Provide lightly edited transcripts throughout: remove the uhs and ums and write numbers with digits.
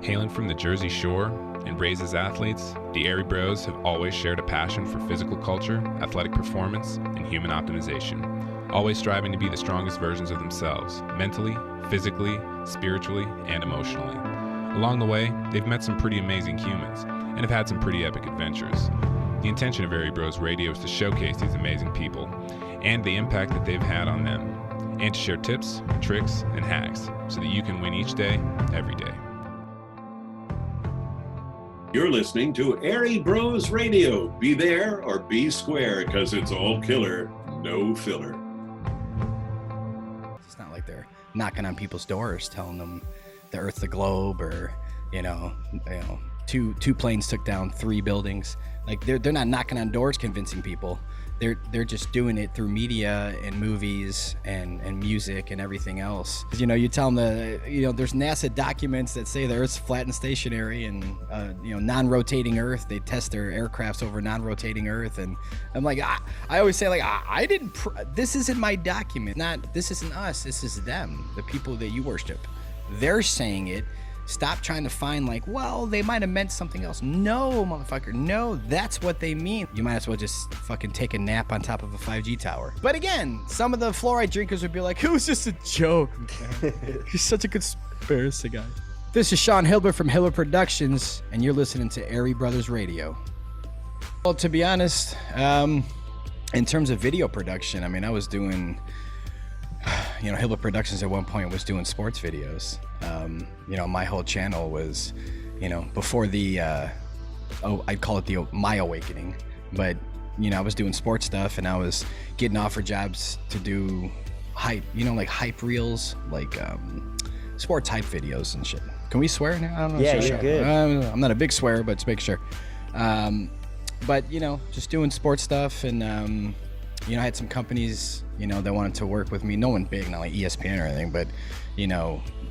Hailing from the Jersey Shore and raised as athletes, the Airey Bros have always shared a passion for physical culture, athletic performance, and human optimization, always striving to be the strongest versions of themselves, mentally, physically, spiritually, and emotionally. Along the way, they've met some pretty amazing humans and have had some pretty epic adventures. The intention of Airey Bros Radio is to showcase these amazing people and the impact that they've had on them, and to share tips, tricks, and hacks so that you can win each day, every day. You're listening to Airey Bros Radio. Be there or be square, because it's all killer, no filler. It's not like they're knocking on people's doors telling them the Earth's the globe, or two planes took down 3 buildings. Like they're not knocking on doors convincing people. They're just doing it through media and movies and music and everything else. You tell them there's NASA documents that say the Earth's flat and stationary, and non-rotating Earth. They test their aircrafts over non-rotating Earth, and I'm like, I always say, like, I didn't. This isn't my document. This isn't us. This is them, the people that you worship. They're saying it. Stop trying to find they might have meant something else. No, motherfucker, no, that's what they mean. You might as well just fucking take a nap on top of a 5G tower. But again, some of the fluoride drinkers would be like, it was just a joke. He's such a conspiracy guy. This is Sean Hibbeler from Hibbeler Productions, and you're listening to Airey Brothers Radio. Well, to be honest, in terms of video production, I was doing... Hibbeler Productions at one point was doing sports videos. My whole channel was, before the, I'd call it my awakening. But, I was doing sports stuff, and I was getting offered jobs to do hype, hype reels, sports hype videos and shit. Can we swear now? I don't know. Yeah, you're good. I'm not a big swearer, but to make sure. But, just doing sports stuff, and, I had some companies, that wanted to work with me. No one big, not like ESPN or anything, but,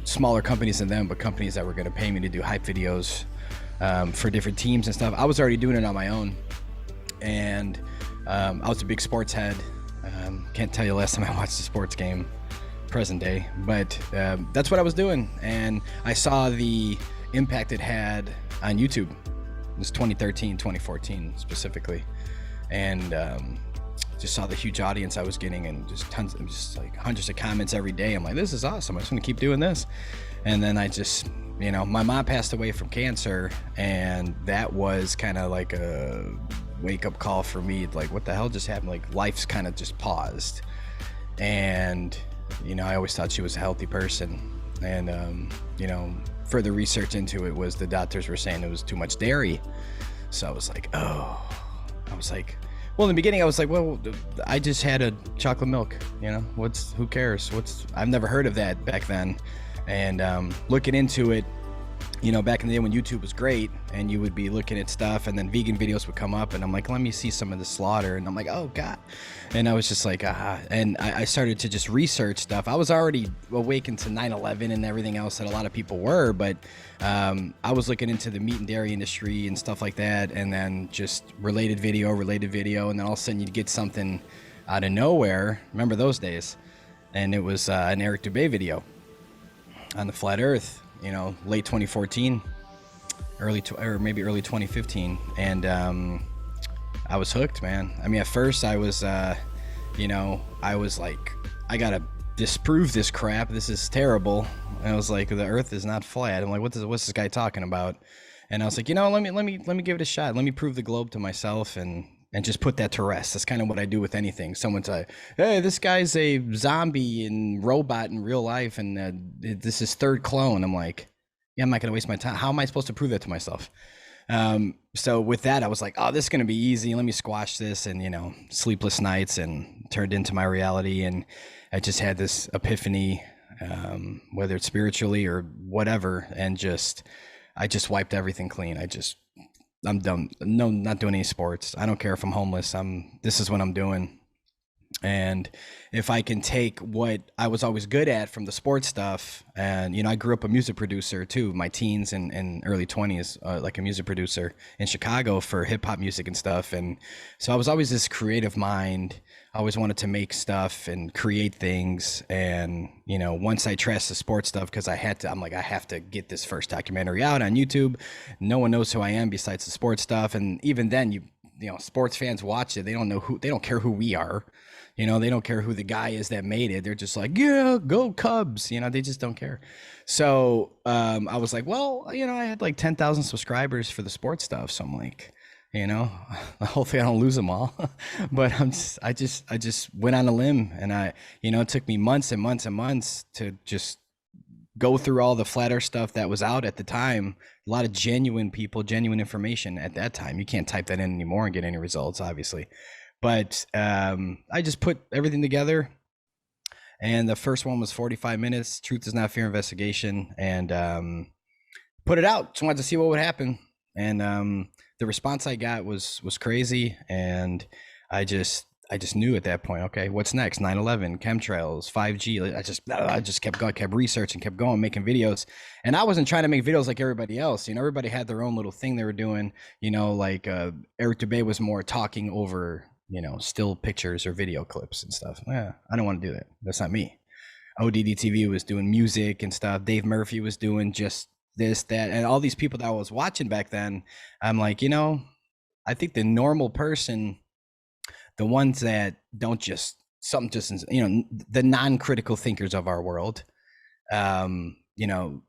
smaller companies than them, but companies that were going to pay me to do hype videos for different teams and stuff. I was already doing it on my own. And I was a big sports head. Can't tell you last time I watched a sports game, present day, but that's what I was doing. And I saw the impact it had on YouTube. It was 2013, 2014 specifically. And just saw the huge audience I was getting, and just hundreds of comments every day. I'm like, this is awesome. I'm just gonna keep doing this. And then I just, my mom passed away from cancer, and that was kind of like a wake-up call for me. Like, what the hell just happened? Like, life's kind of just paused. And I always thought she was a healthy person. And further research into it was the doctors were saying it was too much dairy. So I was like, well, in the beginning, I was like, well, I just had a chocolate milk, who cares? I've never heard of that back then. And looking into it, back in the day when YouTube was great, and you would be looking at stuff, and then vegan videos would come up, and I'm like, let me see some of the slaughter. And I'm like, oh, God. And I was just like, and I started to just research stuff. I was already awakened to 9/11 and everything else that a lot of people were, but I was looking into the meat and dairy industry and stuff like that, and then just related video, and then all of a sudden you'd get something out of nowhere. Remember those days? And it was an Eric Dubé video on the flat Earth. Late 2014, early 2015, and I was hooked, man. At first I was, I was like, I gotta disprove this crap. This is terrible. And I was like, the Earth is not flat. I'm like, what's this guy talking about? And I was like, let me give it a shot. Let me prove the globe to myself and just put that to rest. That's kind of what I do with anything. Someone's like, hey, this guy's a zombie and robot in real life, and this is third clone. I'm like, yeah, I'm not going to waste my time. How am I supposed to prove that to myself? So with that, I was like, oh, this is going to be easy. Let me squash this. And, sleepless nights, and turned into my reality. And I just had this epiphany, whether it's spiritually or whatever. And I just wiped everything clean. I'm done. No, not doing any sports. I don't care if I'm homeless. This is what I'm doing. And if I can take what I was always good at from the sports stuff, and, I grew up a music producer too, my teens and early 20s, like a music producer in Chicago for hip hop music and stuff. And so I was always this creative mind, I always wanted to make stuff and create things. And, you know, once I trashed the sports stuff, because I'm like, I have to get this first documentary out on YouTube. No one knows who I am besides the sports stuff. And even then, you know, sports fans watch it. They don't care who we are. You know, they don't care who the guy is that made it. They're just like, yeah, go Cubs. You know, they just don't care. So I was like, well, you know, I had like 10,000 subscribers for the sports stuff. So I'm like, you know, hopefully I don't lose them all. But I just went on a limb, and you know, it took me months and months and months to just go through all the flat earth stuff that was out at the time. A lot of genuine people, genuine information at that time. You can't type that in anymore and get any results, obviously. But I just put everything together, and the first one was 45 minutes, Truth Is Not Fear Investigation, and put it out. Just wanted to see what would happen. And the response I got was crazy, and I just knew at that point, okay, what's next? 9/11, chemtrails, 5G. I just kept researching, kept going, making videos. And I wasn't trying to make videos like everybody else. You know, everybody had their own little thing they were doing. You know, like Eric Dubay was more talking over, you know, still pictures or video clips and stuff. Yeah, I don't want to do that. That's not me. ODD TV was doing music and stuff. Dave Murphy was doing just this, that, and all these people that I was watching back then. I'm like, you know, I think the normal person, the ones that don't just you know, the non-critical thinkers of our world, you know,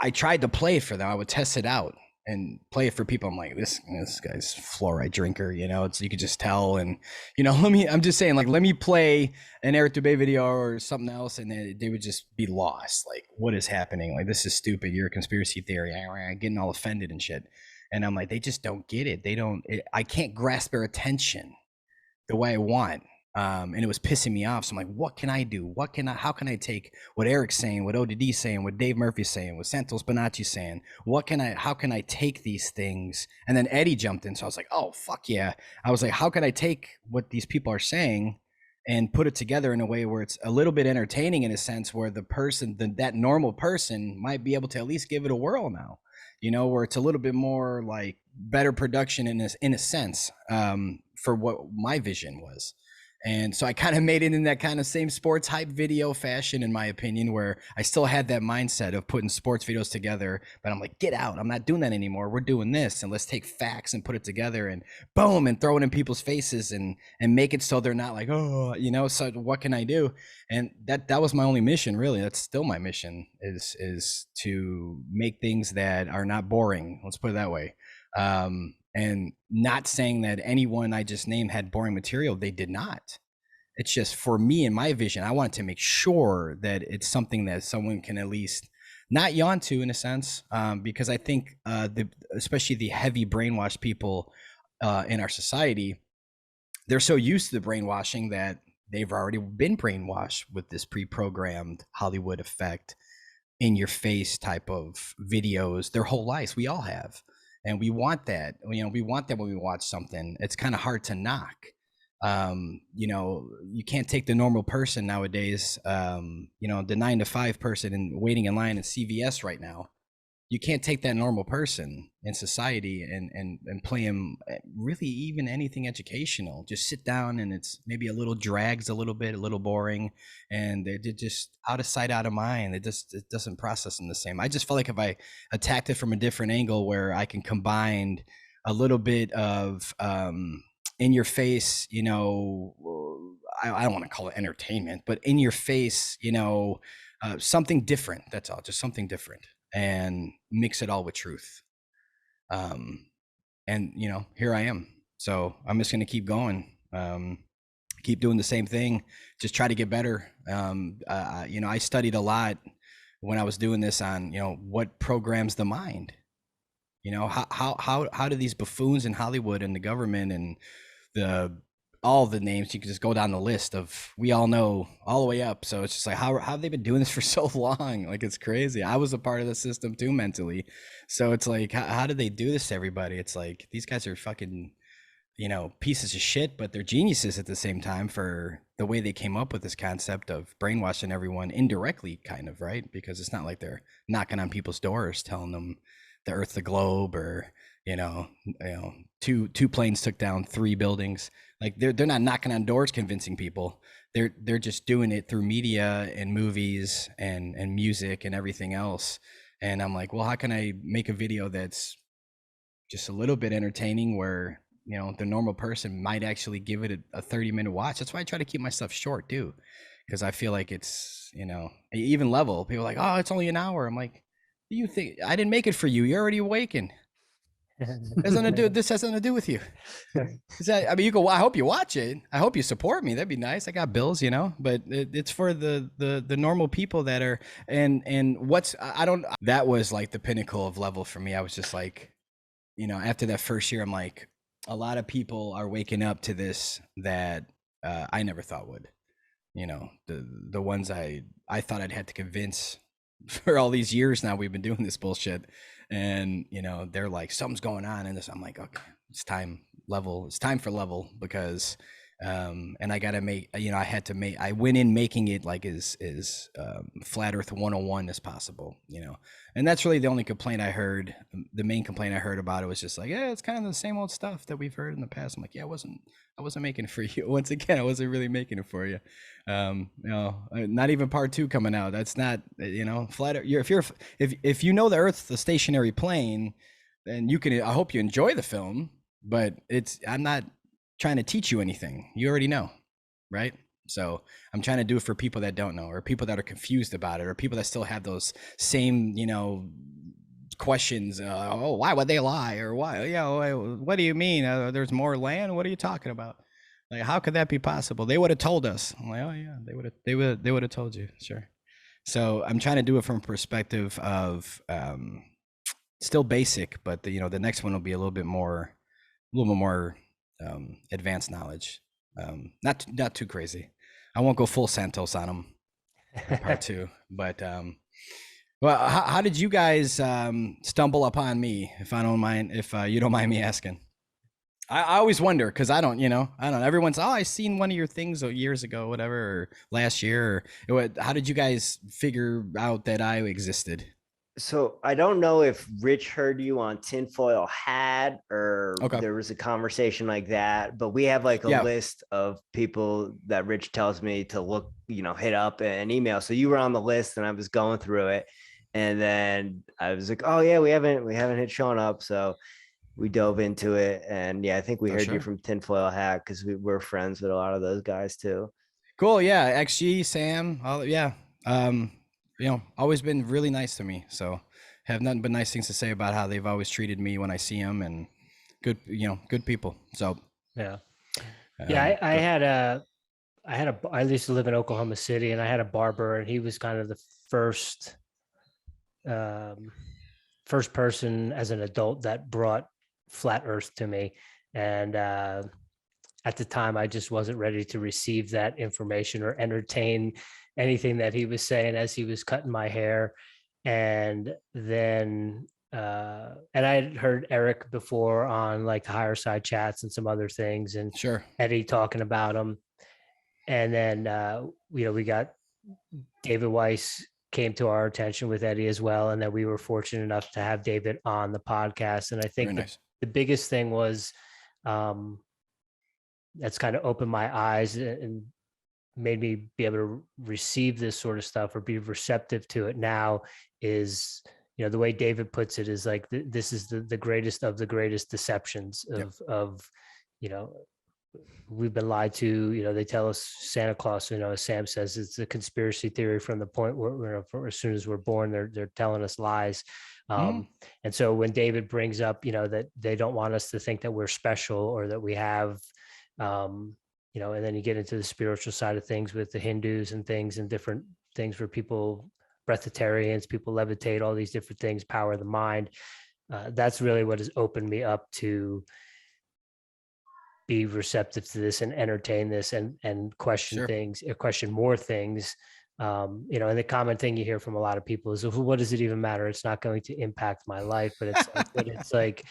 I tried to play it for them. I would test it out and play it for people. I'm like, this guy's fluoride drinker, you know, you could just tell. And, you know, I'm just saying, like, let me play an Eric Dubay video or something else, and they would just be lost. Like, what is happening? Like, this is stupid. You're a conspiracy theory. Getting all offended and shit. And I'm like, they just don't get it. I can't grasp their attention the way I want. And it was pissing me off. So I'm like, what can I do? How can I take what Eric's saying, what ODD's saying, what Dave Murphy's saying, what Santos Bonacci's saying? How can I take these things? And then Eddie jumped in. So I was like, oh, fuck yeah. I was like, how can I take what these people are saying and put it together in a way where it's a little bit entertaining, in a sense where the person, that normal person might be able to at least give it a whirl now, you know, where it's a little bit more like better production in a sense, for what my vision was. And so I kind of made it in that kind of same sports hype video fashion, in my opinion, where I still had that mindset of putting sports videos together, but I'm like, get out. I'm not doing that anymore. We're doing this, and let's take facts and put it together and boom, and throw it in people's faces and make it so they're not like, oh, you know, so what can I do? And that was my only mission, really. That's still my mission, is to make things that are not boring. Let's put it that way. And not saying that anyone I just named had boring material. They did not. It's just, for me and my vision, I wanted to make sure that it's something that someone can at least not yawn to, in a sense, because I think especially the heavy brainwashed people in our society, they're so used to the brainwashing that they've already been brainwashed with this pre-programmed Hollywood effect, in your face type of videos their whole lives. We all have. And we want that, you know, we want that when we watch something. It's kind of hard to knock. You know, you can't take the normal person nowadays, you know, the 9-to-5 person and waiting in line at CVS right now. You can't take that normal person in society and play him really even anything educational. Just sit down, and it's maybe a little drags a little bit, a little boring, and they're just out of sight, out of mind. It doesn't process them the same. I just felt like if I attacked it from a different angle, where I can combine a little bit of in your face, you know, I don't want to call it entertainment, but in your face, you know, something different. That's all, just something different. And mix it all with truth. And, you know, here I am. So I'm just going to keep going, keep doing the same thing, just try to get better. You know, I studied a lot when I was doing this on, you know, what programs the mind, you know, how do these buffoons in Hollywood and the government and all the names, you can just go down the list of, we all know, all the way up. So it's just like, how have they been doing this for so long? Like, it's crazy. I was a part of the system too, mentally. So it's like, how do they do this to everybody? It's like, these guys are fucking, you know, pieces of shit, but they're geniuses at the same time for the way they came up with this concept of brainwashing everyone indirectly, kind of, right? Because it's not like they're knocking on people's doors telling them the Earth, the globe, or two planes took down 3 buildings. Like they're not knocking on doors convincing people. They're just doing it through media and movies and music and everything else. And I'm like, well, how can I make a video that's just a little bit entertaining where the normal person might actually give it a 30-minute watch? That's why I try to keep my stuff short too, because I feel like it's even level. People are like, oh, it's only an hour. I'm like, you think I didn't make it for you? You're already awakened. This has nothing to do with you. You go. I hope you watch it. I hope you support me. That'd be nice. I got bills, but it's for the normal people that are and that was like the pinnacle of level for me. I was just like, after that first year, I'm like, a lot of people are waking up to this that I never thought would. The ones I thought I'd had to convince for all these years now. We've been doing this bullshit. And they're like, something's going on in this. I'm like, okay, it's time for level, because and I gotta make, I went in making it like as flat earth 101 as possible, and that's really the only complaint I heard. The main complaint I heard about it was just like, yeah, it's kind of the same old stuff that we've heard in the past. I'm like, yeah, I wasn't making it for you. Once again, I wasn't really making it for you. Not even part 2 coming out. That's not, flat. If you know the Earth's the stationary plane, then I hope you enjoy the film. But I'm not trying to teach you anything. You already know, right? So I'm trying to do it for people that don't know, or people that are confused about it, or people that still have those same, questions. Why would they lie? Or why? What do you mean? There's more land? What are you talking about? Like, how could that be possible? They would have told us. I'm like, oh yeah, they would have told you, sure. So I'm trying to do it from a perspective of still basic, but the next one will be a little bit more advanced knowledge. Not too crazy. I won't go full Santos on them in part 2, but well, how did you guys stumble upon me? If you don't mind me asking. I always wonder, because I don't. Everyone's, I seen one of your things years ago, whatever, or last year. How did you guys figure out that I existed? So I don't know if Rich heard you on Tinfoil Hat, or there was a conversation like that, but we have like a list of people that Rich tells me to look, hit up and email. So you were on the list, and I was going through it, and then I was like, oh yeah, we haven't hit Sean up. So we dove into it, and I think we heard you from Tinfoil Hat, because we're friends with a lot of those guys too. Cool. Yeah. XG, Sam. Always been really nice to me. So have nothing but nice things to say about how they've always treated me when I see them, and good people. So yeah. I used to live in Oklahoma City, and I had a barber, and he was kind of the first person as an adult that brought flat earth to me. And at the time, I just wasn't ready to receive that information or entertain anything that he was saying as he was cutting my hair. And then and I had heard Eric before on like the higher side chats and some other things, and Eddie talking about him. And then we got David Weiss came to our attention with Eddie as well, and then we were fortunate enough to have David on the podcast. And I think the biggest thing was that's kind of opened my eyes and made me be able to receive this sort of stuff, or be receptive to it now, is the way David puts it is like, this is the greatest of the greatest deceptions of we've been lied to. They tell us Santa Claus, as Sam says, it's a conspiracy theory from the point where as soon as we're born, they're telling us lies. And so when David brings up, that they don't want us to think that we're special, or that we have, and then you get into the spiritual side of things with the Hindus and things, and different things where people, breatharians, people levitate, all these different things, power of the mind. That's really what has opened me up to be receptive to this and entertain this and question things, or question more things. And the common thing you hear from a lot of people is, well, what does it even matter? It's not going to impact my life. But it's like,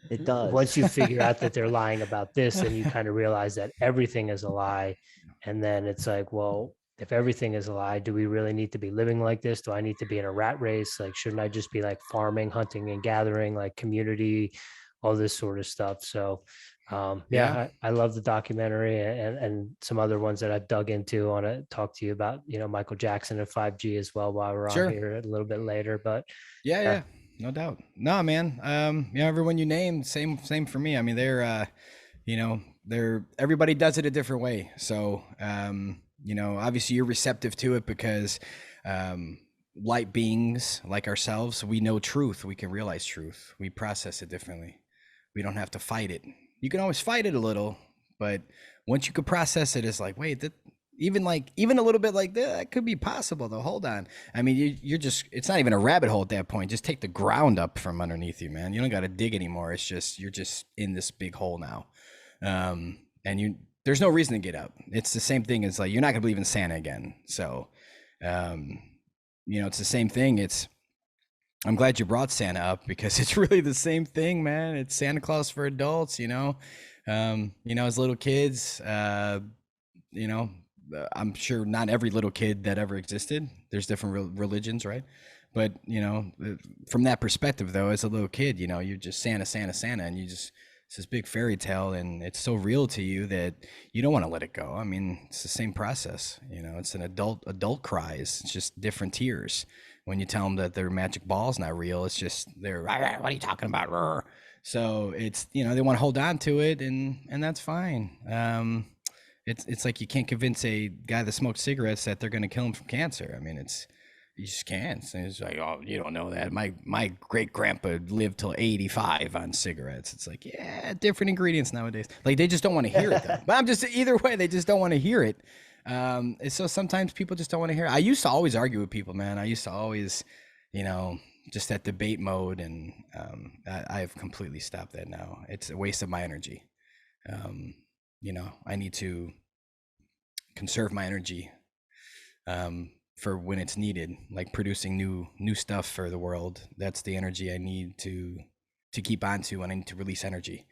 it does. Once you figure out that they're lying about this, and you kind of realize that everything is a lie. And then it's like, well, if everything is a lie, do we really need to be living like this? Do I need to be in a rat race? Like, shouldn't I just be like farming, hunting and gathering, like community, all this sort of stuff? So I love the documentary and some other ones that I've dug into. I want to talk to you about, Michael Jackson and 5G as well while we're on here a little bit later, but yeah, no doubt. No, man. Everyone you named, same for me. I mean, they're everybody does it a different way. So, obviously you're receptive to it because, light beings like ourselves, we know truth. We can realize truth. We process it differently. We don't have to fight it. You can always fight it a little, but once you could process it, it's like, wait, even a little bit like that could be possible though. Hold on. I mean, it's not even a rabbit hole at that point. Just take the ground up from underneath you, man. You don't got to dig anymore. It's just, you're just in this big hole now. There's no reason to get up. It's the same thing as like, you're not gonna believe in Santa again. So, it's the same thing. I'm glad you brought Santa up because it's really the same thing, man. It's Santa Claus for adults, as little kids, I'm sure not every little kid that ever existed. There's different religions, right? But, from that perspective though, as a little kid, you're just Santa, and it's this big fairy tale and it's so real to you that you don't want to let it go. I mean, it's the same process, it's an adult cries. It's just different tears. When you tell them that their magic ball's not real, it's just they're, what are you talking about? So it's, they want to hold on to it and that's fine. It's like you can't convince a guy that smokes cigarettes that they're going to kill him from cancer. I mean, you just can't. It's like, oh, you don't know that. My great grandpa lived till 85 on cigarettes. It's like, yeah, different ingredients nowadays. Like they just don't want to hear it though. But I'm just either way, they just don't want to hear it. So sometimes people just don't want to hear it. I used to always argue with people, man. I used to always, just that debate mode. And I've completely stopped that now. It's a waste of my energy. I need to conserve my energy for when it's needed, like producing new stuff for the world. That's the energy I need to keep on to, and I need to release energy.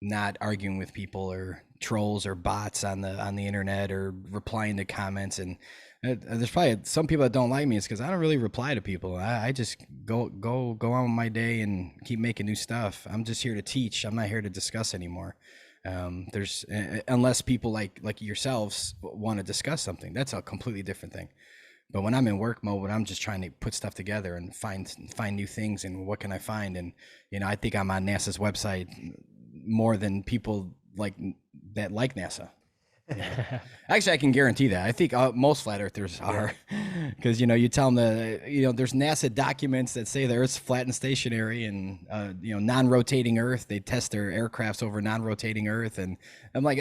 Not arguing with people or trolls or bots on the internet or replying to comments. And there's probably some people that don't like me. It's because I don't really reply to people. I just go on with my day and keep making new stuff. I'm just here to teach. I'm not here to discuss anymore. There's unless people like yourselves want to discuss something, that's a completely different thing. But when I'm in work mode, when I'm just trying to put stuff together and find new things and what can I find, and I think I'm on NASA's website more than people like NASA. Actually, I can guarantee that. I think most flat earthers are, because you tell them that there's NASA documents that say the Earth's flat and stationary, and non-rotating Earth. They test their aircrafts over non-rotating Earth, and I'm like,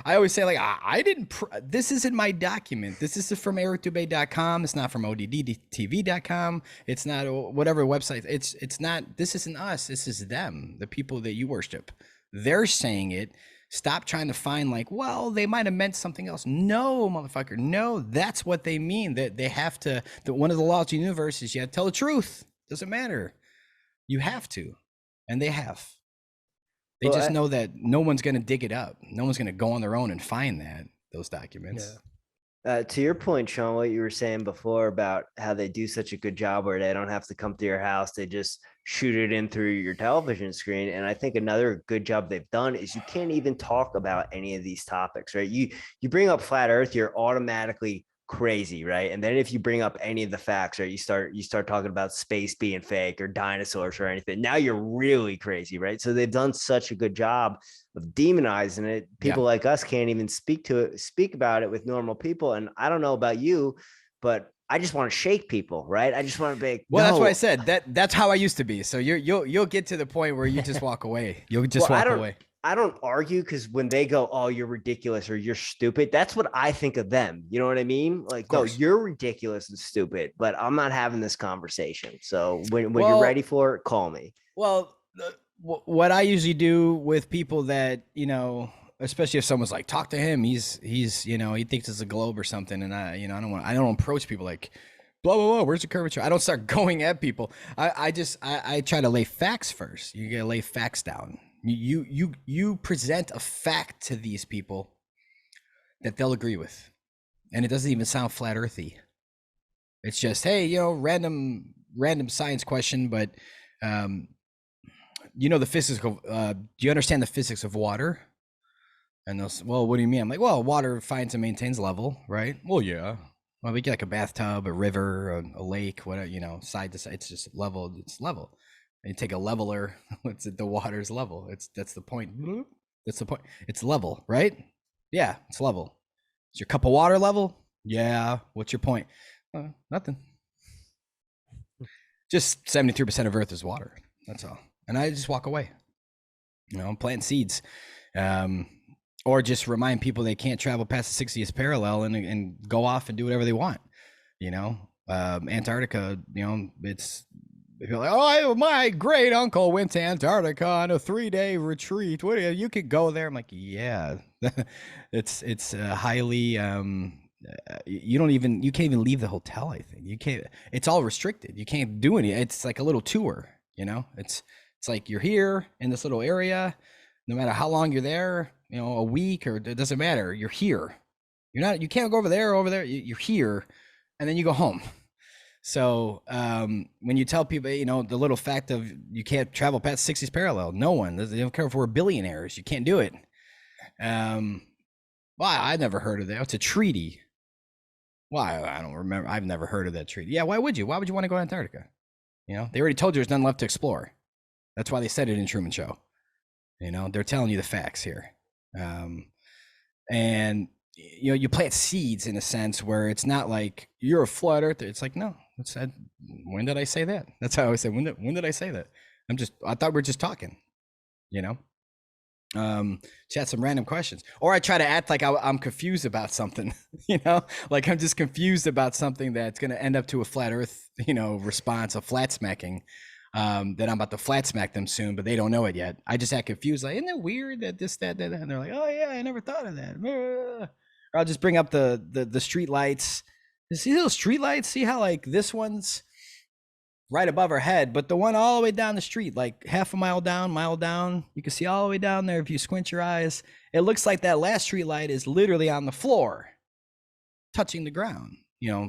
I always say, like, I didn't. This isn't my document. This is from ericdubay.com. It's not from oddtv.com. It's not whatever website. It's not. This isn't us. This is them, the people that you worship. They're saying it. Stop trying to find well, they might have meant something else. No, motherfucker. No, that's what they mean. That they have to, that one of the laws of the universe is you have to tell the truth. Doesn't matter. You have to. And they have. They just know that no one's going to dig it up. No one's going to go on their own and find those documents. Yeah. To your point, Sean, what you were saying before about how they do such a good job where they don't have to come to your house. They just shoot it in through your television screen. And I think another good job they've done is you can't even talk about any of these topics, right? You bring up flat earth, you're automatically crazy, right? And then if you bring up any of the facts, right, you start talking about space being fake or dinosaurs or anything, now you're really crazy, right? So they've done such a good job of demonizing it. People like us can't even speak about it with normal people. And I don't know about you, but I just want to shake people, right? I just want to be well, that's what I said. That's how I used to be. So you'll get to the point where you just walk away. You'll just walk away. I don't argue, because when they go, oh, you're ridiculous or you're stupid, that's what I think of them. You know what I mean? Like, no, you're ridiculous and stupid, but I'm not having this conversation. So when you're ready for it, call me. Well, what I usually do with people that, especially if someone's like, talk to him, he's he thinks it's a globe or something. And I don't approach people like, blah, blah, blah, where's the curvature? I don't start going at people. I try to lay facts first. You gotta lay facts down. You present a fact to these people that they'll agree with. And it doesn't even sound flat earthy. It's just, hey, random science question, but the physical, do you understand the physics of water? And they'll say, well, what do you mean? I'm like, well, water finds and maintains level, right? Well, yeah. Well, we get like a bathtub, a river, a lake, whatever, side to side. It's just level. It's level. And you take a leveler. The water's level. That's the point. That's the point. It's level, right? Yeah, it's level. Is your cup of water level? Yeah. What's your point? Nothing. Just 73% of Earth is water. That's all. And I just walk away. Plant seeds. Or just remind people they can't travel past the 60th parallel and go off and do whatever they want. Antarctica, it's people like, oh, my great uncle went to Antarctica on a 3-day retreat. What you could go there? I'm like, yeah, it's highly. You can't even leave the hotel. I think you can't. It's all restricted. You can't do any. It's like a little tour. It's like you're here in this little area. No matter how long you're there, a week or it doesn't matter. You're here. You can't go over there. You're here. And then you go home. So when you tell people, the little fact of you can't travel past 60th parallel, no one, they don't care if we're billionaires. You can't do it. Well, I never heard of that. It's a treaty. Why? I don't remember. I've never heard of that treaty. Yeah. Why would you? Why would you want to go to Antarctica? They already told you there's nothing left to explore. That's why they said it in Truman Show. They're telling you the facts here. And you plant seeds in a sense where it's not like you're a flat earther. It's like, no, when did I say that? That's how I always say, when did I say that? I thought we were just talking, chat some random questions, or I try to act like I'm confused about something, like I'm just confused about something that's going to end up to a flat earth, response, a flat smacking. That I'm about to flat smack them soon, but they don't know it yet. I just act confused, like, isn't it weird that this, that, and they're like, oh yeah, I never thought of that. Or I'll just bring up the street lights. You see those street lights? See how like this one's right above our head, but the one all the way down the street, like half a mile down, you can see all the way down there if you squint your eyes. It looks like that last street light is literally on the floor, touching the ground.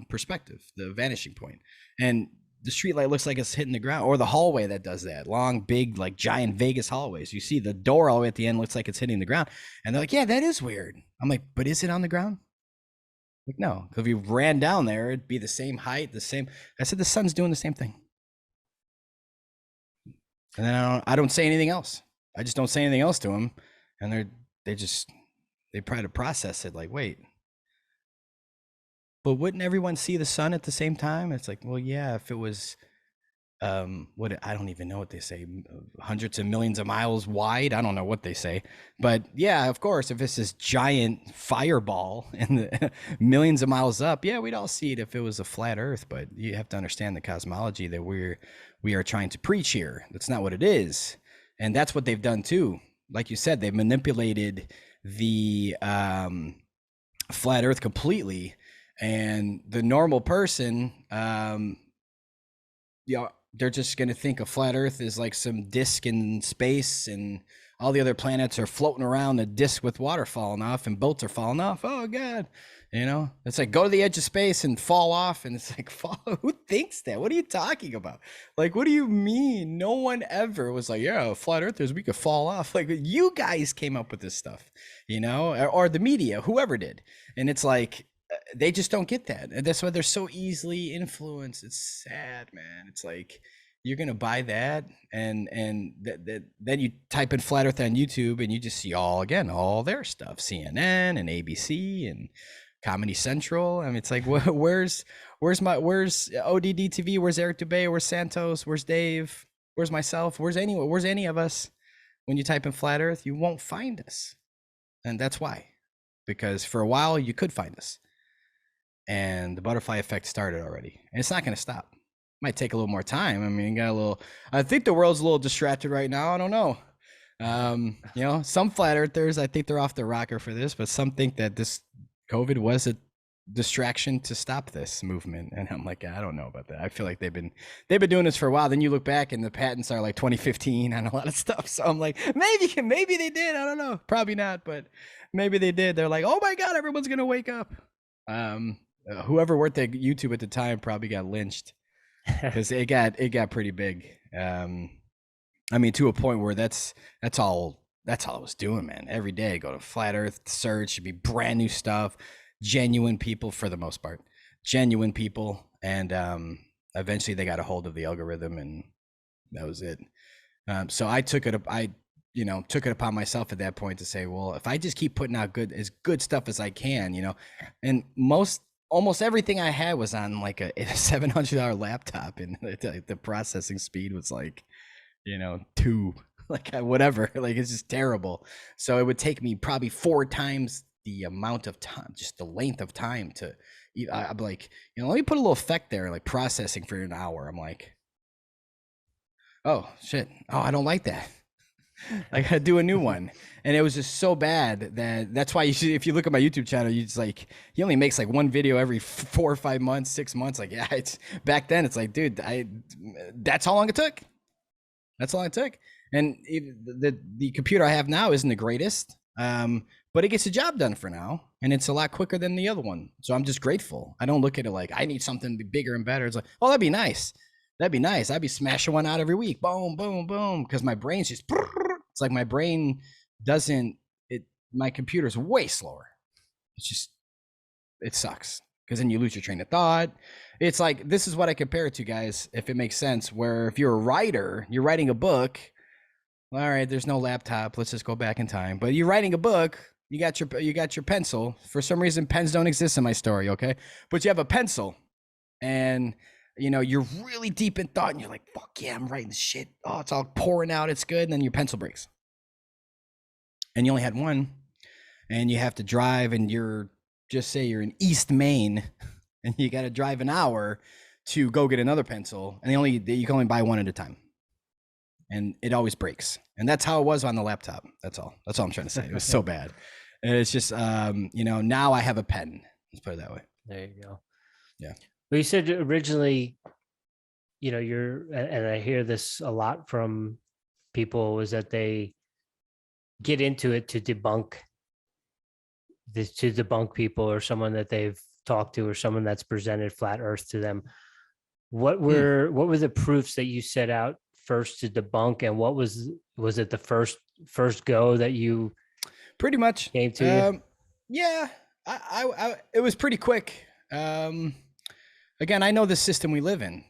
Perspective, the vanishing point, and the streetlight looks like it's hitting the ground, or the hallway that does that long, big, like giant Vegas hallways. You see the door all the way at the end looks like it's hitting the ground. And they're like, yeah, that is weird. I'm like, but is it on the ground? Like, no, because if you ran down there, it'd be the same height, the same. I said, the sun's doing the same thing. And then I don't say anything else. I just don't say anything else to them. And they try to process it like, wait, but wouldn't everyone see the sun at the same time? It's like, well, yeah, if it was, I don't even know what they say, hundreds of millions of miles wide. I don't know what they say, but yeah, of course, if it's this giant fireball and the millions of miles up, yeah, we'd all see it if it was a flat Earth. But you have to understand the cosmology that we are trying to preach here. That's not what it is, and that's what they've done too. Like you said, they've manipulated the flat Earth completely. And the normal person, they're just going to think a flat Earth is like some disc in space and all the other planets are floating around a disc with water falling off and boats are falling off. Oh, God. It's like go to the edge of space and fall off. And it's like, who thinks that? What are you talking about? Like, what do you mean? No one ever was like, yeah, flat earthers, we could fall off. Like, you guys came up with this stuff, or the media, whoever did. And it's like, they just don't get that. And that's why they're so easily influenced. It's sad, man. It's like, you're going to buy that. And then you type in flat earth on YouTube and you just see all their stuff, CNN and ABC and Comedy Central. I mean, it's like, where's ODD TV? Where's Eric Dubay? Where's Santos? Where's Dave? Where's myself? Where's any of us? When you type in flat earth, you won't find us. And that's why, because for a while you could find us. And the butterfly effect started already, and it's not going to stop. Might take a little more time. I mean, I think the world's a little distracted right now. I don't know. Some flat earthers, I think they're off the rocker for this, but some think that this COVID was a distraction to stop this movement. And I'm like, I don't know about that. I feel like they've been doing this for a while. Then you look back and the patents are like 2015 on a lot of stuff. So I'm like, maybe they did. I don't know. Probably not, but maybe they did. They're like, oh my God, everyone's going to wake up. Whoever worked at YouTube at the time probably got lynched because it got pretty big. I mean, to a point where that's all I was doing, man. Every day, go to Flat Earth search, it'd be brand new stuff, genuine people for the most part, genuine people, and eventually they got a hold of the algorithm, and that was it. So I took it upon myself at that point to say, well, if I just keep putting out good stuff as I can, and almost everything I had was on like a $700 laptop, and the processing speed was like, 2, like whatever, like it's just terrible. So it would take me probably 4 times the amount of time, just the length of time to, I'm like, let me put a little effect there, like processing for an hour. I'm like, oh shit, oh, I don't like that. I gotta do a new one. And it was just so bad that's why if you look at my YouTube channel, he only makes like one video every 4 or 5 months, 6 months. Like, yeah, it's back then. It's like, dude, that's how long it took. That's all it took. And the computer I have now isn't the greatest, but it gets the job done for now. And it's a lot quicker than the other one. So I'm just grateful. I don't look at it like I need something bigger and better. It's like, oh, that'd be nice. That'd be nice. I'd be smashing one out every week. Boom, boom, boom. Because my brain's just, it's like my brain my computer's way slower. It's just, it sucks. Because then you lose your train of thought. It's like, this is what I compare it to, guys, if it makes sense, where if you're a writer, you're writing a book, all right, there's no laptop, let's just go back in time. But you're writing a book, you got your pencil. For some reason, pens don't exist in my story, okay? But you have a pencil, and you're really deep in thought, and you're like, fuck yeah, I'm writing shit. Oh, it's all pouring out, it's good, and then your pencil breaks. And you only had one, and you have to drive, and just say you're in East Maine, and you got to drive an hour to go get another pencil, and you can only buy one at a time, and it always breaks. And that's how it was on the laptop. That's all I'm trying to say. It was so bad. And it's just now I have a pen. Let's put it that way. There you go. Yeah. Well, you said originally, and I hear this a lot from people, is that they get into it to debunk people, or someone that they've talked to, or someone that's presented flat Earth to them. What were the proofs that you set out first to debunk, and what was it the first go that you pretty much came to? Yeah, I it was pretty quick. Again, I know the system we live in.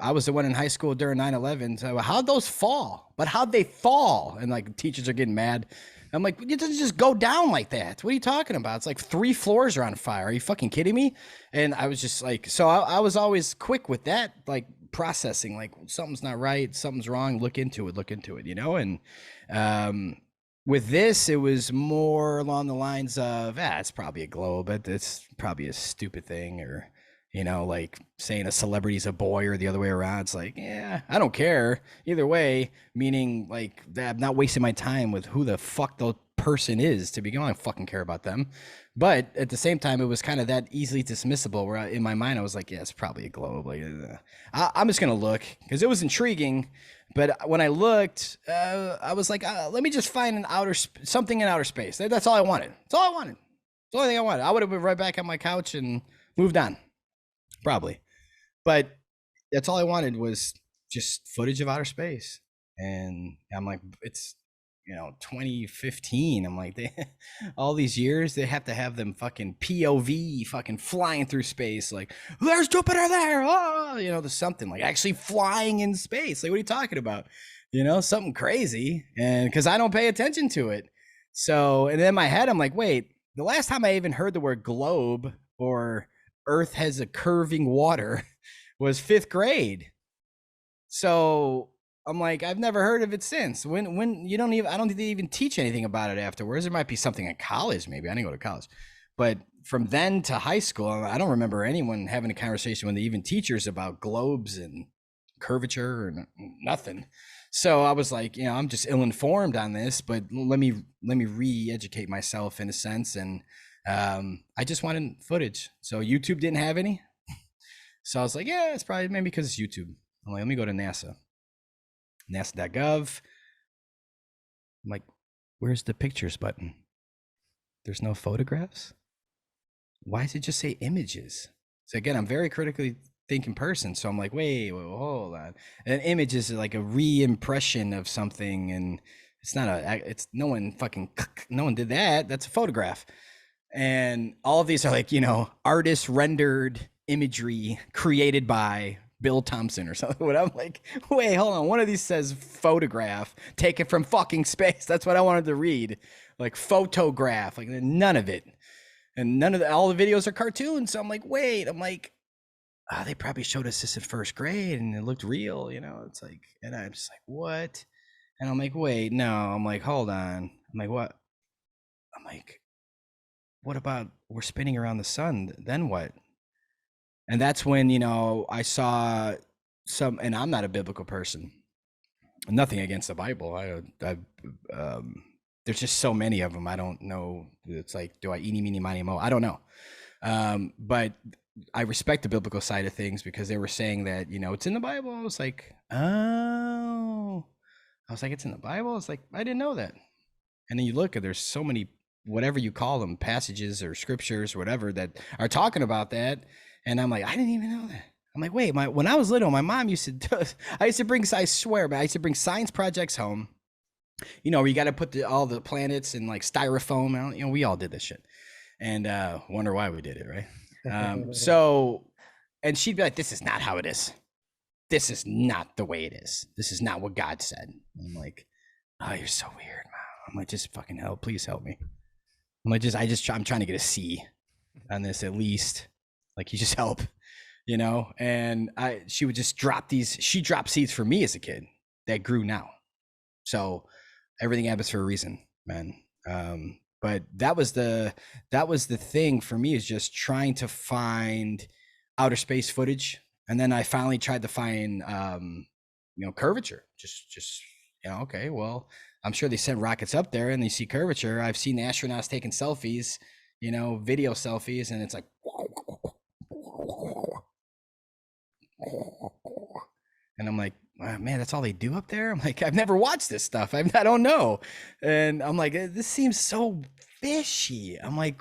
I was the one in high school during 9/11. So how'd those fall? But how'd they fall? And like teachers are getting mad. I'm like, it doesn't just go down like that. What are you talking about? It's like 3 floors are on fire. Are you fucking kidding me? And I was just like, so I was always quick with that, like processing, like something's not right, something's wrong. Look into it, And with this, it was more along the lines of, it's probably a globe, but it's probably a stupid thing, or like saying a celebrity's a boy or the other way around. It's like, yeah, I don't care either way, meaning like that I'm not wasting my time with who the fuck the person is to begin. I don't fucking care about them. But at the same time, it was kind of that easily dismissible, where in my mind, I was like, yeah, it's probably a globe. Like, I'm just going to look, because it was intriguing. But when I looked, I was like, let me just find something in outer space. That's all I wanted. That's all I wanted. That's the only thing I wanted. I would have been right back on my couch and moved on. Probably. But that's all I wanted, was just footage of outer space. And I'm like, it's 2015. I'm like, all these years they have to have them fucking POV fucking flying through space, like there's Jupiter there, there's something like actually flying in space. Like, what are you talking about? Something crazy. And because I don't pay attention to it. So, and in my head, I'm like, wait, the last time I even heard the word globe or Earth has a curving water was 5th grade. So I'm like, I've never heard of it since. When you don't even, I don't think they even teach anything about it afterwards. There might be something in college, maybe. I didn't go to college. But from then to high school, I don't remember anyone having a conversation with even teachers about globes and curvature or nothing. So I was like, I'm just ill-informed on this, but let me re-educate myself in a sense. And I just wanted footage. So YouTube didn't have any. So I was like, yeah, it's probably maybe because it's YouTube. I'm like, let me go to NASA.gov. I'm like, where's the pictures button? There's no photographs? why does it just say images? So again, I'm very critically thinking person. So I'm like, wait, hold on. An image is like a re-impression of something, and it's not no one did that. That's a photograph. And all of these are like, artist rendered imagery created by Bill Thompson or something. What I'm like, wait, hold on. One of these says photograph taken from fucking space. That's what I wanted to read. Like photograph, like none of it. And all the videos are cartoons. So I'm like, wait, they probably showed us this at first grade and it looked real, it's like, and I'm just like, what? And I'm like, wait, no. I'm like, hold on. I'm like, what? I'm like, what about we're spinning around the sun? Then what? And that's when, I saw and I'm not a biblical person. Nothing against the Bible. There's just so many of them. I don't know. It's like, do I eeny, meeny, miny, mo? I don't know. But I respect the biblical side of things because they were saying that, it's in the Bible. I was like, oh. I was like, it's in the Bible? It's like, I didn't know that. And then you look, and there's so many, whatever you call them, passages or scriptures or whatever that are talking about that. And I'm like, I didn't even know that. I'm like, wait, when I was little, my mom used to, I swear, but I used to bring science projects home. Where you got to put all the planets in like styrofoam out. We all did this shit. And wonder why we did it, right? And she'd be like, this is not how it is. This is not the way it is. This is not what God said. I'm like, oh, you're so weird, Mom. I'm like, just fucking help. Please help me. I'm like, I'm trying to get a C on this at least. Like, you just help, And she would just she dropped seeds for me as a kid that grew now. So everything happens for a reason, man. But that was the thing for me, is just trying to find outer space footage. And then I finally tried to find, curvature. Just okay, well, I'm sure they sent rockets up there and they see curvature. I've seen the astronauts taking selfies, video selfies, and it's like, and I'm like, man, that's all they do up there? I'm like, I've never watched this stuff. I don't know. And I'm like, this seems so fishy. I'm like,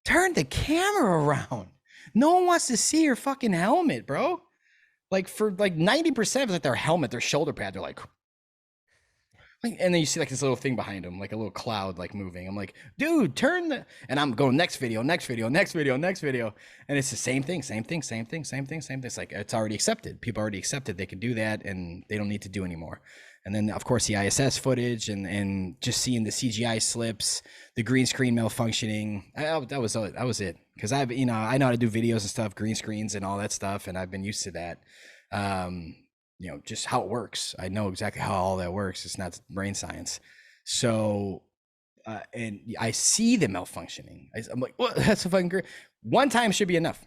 turn the camera around. No one wants to see your fucking helmet, bro. Like, for like 90% of like their helmet, their shoulder pad, they're like, and then you see like this little thing behind them, like a little cloud like moving. I'm like, dude, and I'm going next video. And it's the same thing. It's like, it's already accepted. People already accepted they can do that and they don't need to do anymore. And then of course the ISS footage and just seeing the CGI slips, the green screen malfunctioning. That was it. Cause I know how to do videos and stuff, green screens and all that stuff. And I've been used to that. Just how it works. I know exactly how all that works. It's not brain science. So, and I see the malfunctioning. I'm like, well, that's a fucking great. One time should be enough.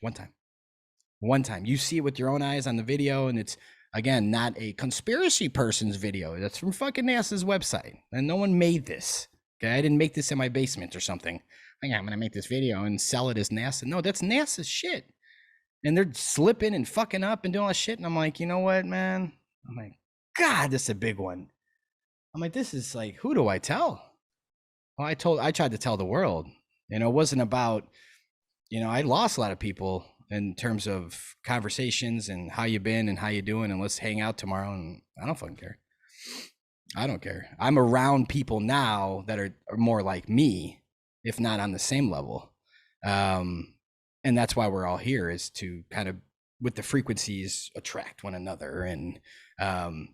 One time. You see it with your own eyes on the video, and it's, again, not a conspiracy person's video. That's from fucking NASA's website. And no one made this. Okay, I didn't make this in my basement or something. Like, I'm going to make this video and sell it as NASA. No, that's NASA's shit. And they're slipping and fucking up and doing all that shit. And I'm like, you know what, man? I'm like, God, this is a big one. I'm like, this is like, who do I tell? Well, I tried to tell the world. It wasn't about, I lost a lot of people in terms of conversations and how you been and how you doing and let's hang out tomorrow. And I don't fucking care. I don't care. I'm around people now that are more like me, if not on the same level. And that's why we're all here, is to kind of, with the frequencies, attract one another. And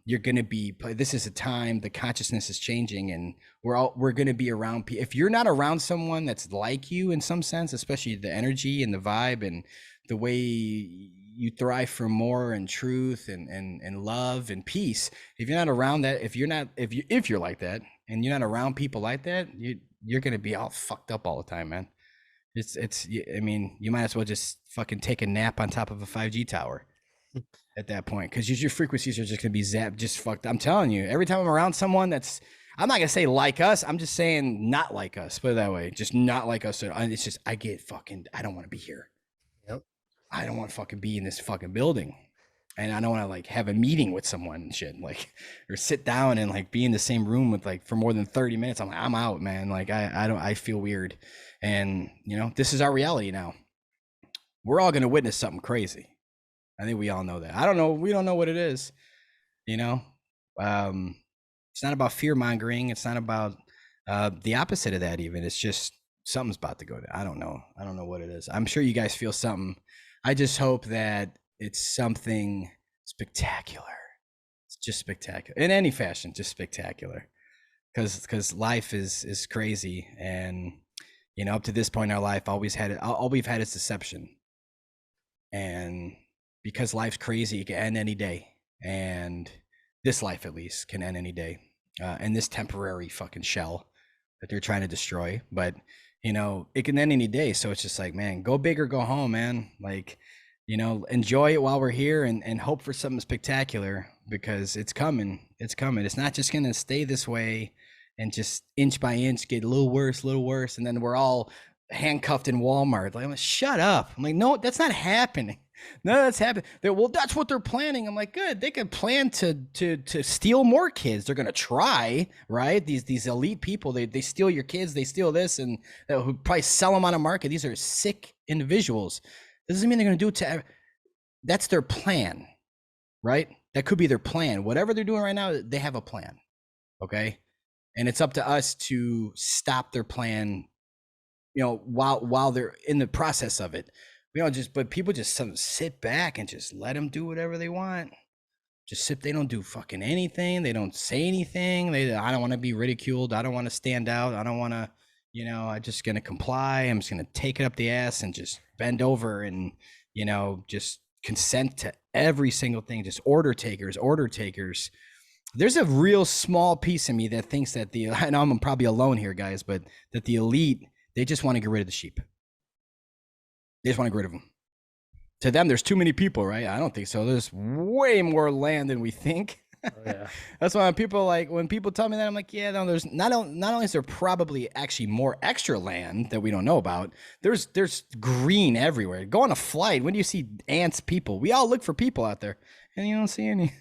you're going to be, this is a time, the consciousness is changing, and we're going to be around people. If you're not around someone that's like you in some sense, especially the energy and the vibe and the way you thrive for more and truth and love and peace, if you're not around that, if you're like that and you're not around people like that, you're going to be all fucked up all the time, man. I mean, you might as well just fucking take a nap on top of a 5G tower at that point, because your frequencies are just gonna be zapped, just fucked. I'm telling you, every time I'm around someone that's, I'm not gonna say like us, I'm just saying not like us, put it that way, just not like us. It's just, I don't want to be here. Yep. I don't want to fucking be in this fucking building, and I don't want to like have a meeting with someone and shit, like, or sit down and like be in the same room with like for more than 30 minutes. I'm like, I'm out, man. Like I feel weird. And, this is our reality now. We're all going to witness something crazy. I think we all know that. I don't know. We don't know what it is. It's not about fear mongering. It's not about the opposite of that even. It's just something's about to go down. I don't know. I don't know what it is. I'm sure you guys feel something. I just hope that it's something spectacular. It's just spectacular. In any fashion, just spectacular. Because life is crazy. And, up to this point in our life, all we've had is deception. And because life's crazy, it can end any day. And this life, at least, can end any day. And this temporary fucking shell that they're trying to destroy. But, it can end any day. So it's just like, man, go big or go home, man. Like, enjoy it while we're here and hope for something spectacular, because it's coming. It's coming. It's not just going to stay this way and just inch by inch get a little worse. And then we're all handcuffed in Walmart. Like, I'm like, shut up. I'm like, no, that's not happening. No, that's happening. Well, that's what they're planning. I'm like, good. They could plan to steal more kids. They're gonna try, right? These elite people, they steal your kids. They steal this, and they'll probably sell them on a market. These are sick individuals. This doesn't mean they're gonna do it to. That's their plan, right? That could be their plan. Whatever they're doing right now, they have a plan. Okay, and it's up to us to stop their plan. While they're in the process of it. But people just sit back and just let them do whatever they want. Just sit. They don't do fucking anything. They don't say anything. I don't want to be ridiculed. I don't want to stand out. I don't want to, I'm just going to comply. I'm just going to take it up the ass and just bend over and, just consent to every single thing. Just order takers. There's a real small piece of me that thinks that I know I'm probably alone here, guys, but that the elite, they just want to get rid of the sheep. They just want to get rid of them. To them, there's too many people, right? I don't think so. There's way more land than we think. Oh, yeah. That's why when people tell me that, I'm like, yeah, no, there's not only is there probably actually more extra land that we don't know about, there's green everywhere. Go on a flight. When do you see ants, people? We all look for people out there, and you don't see any.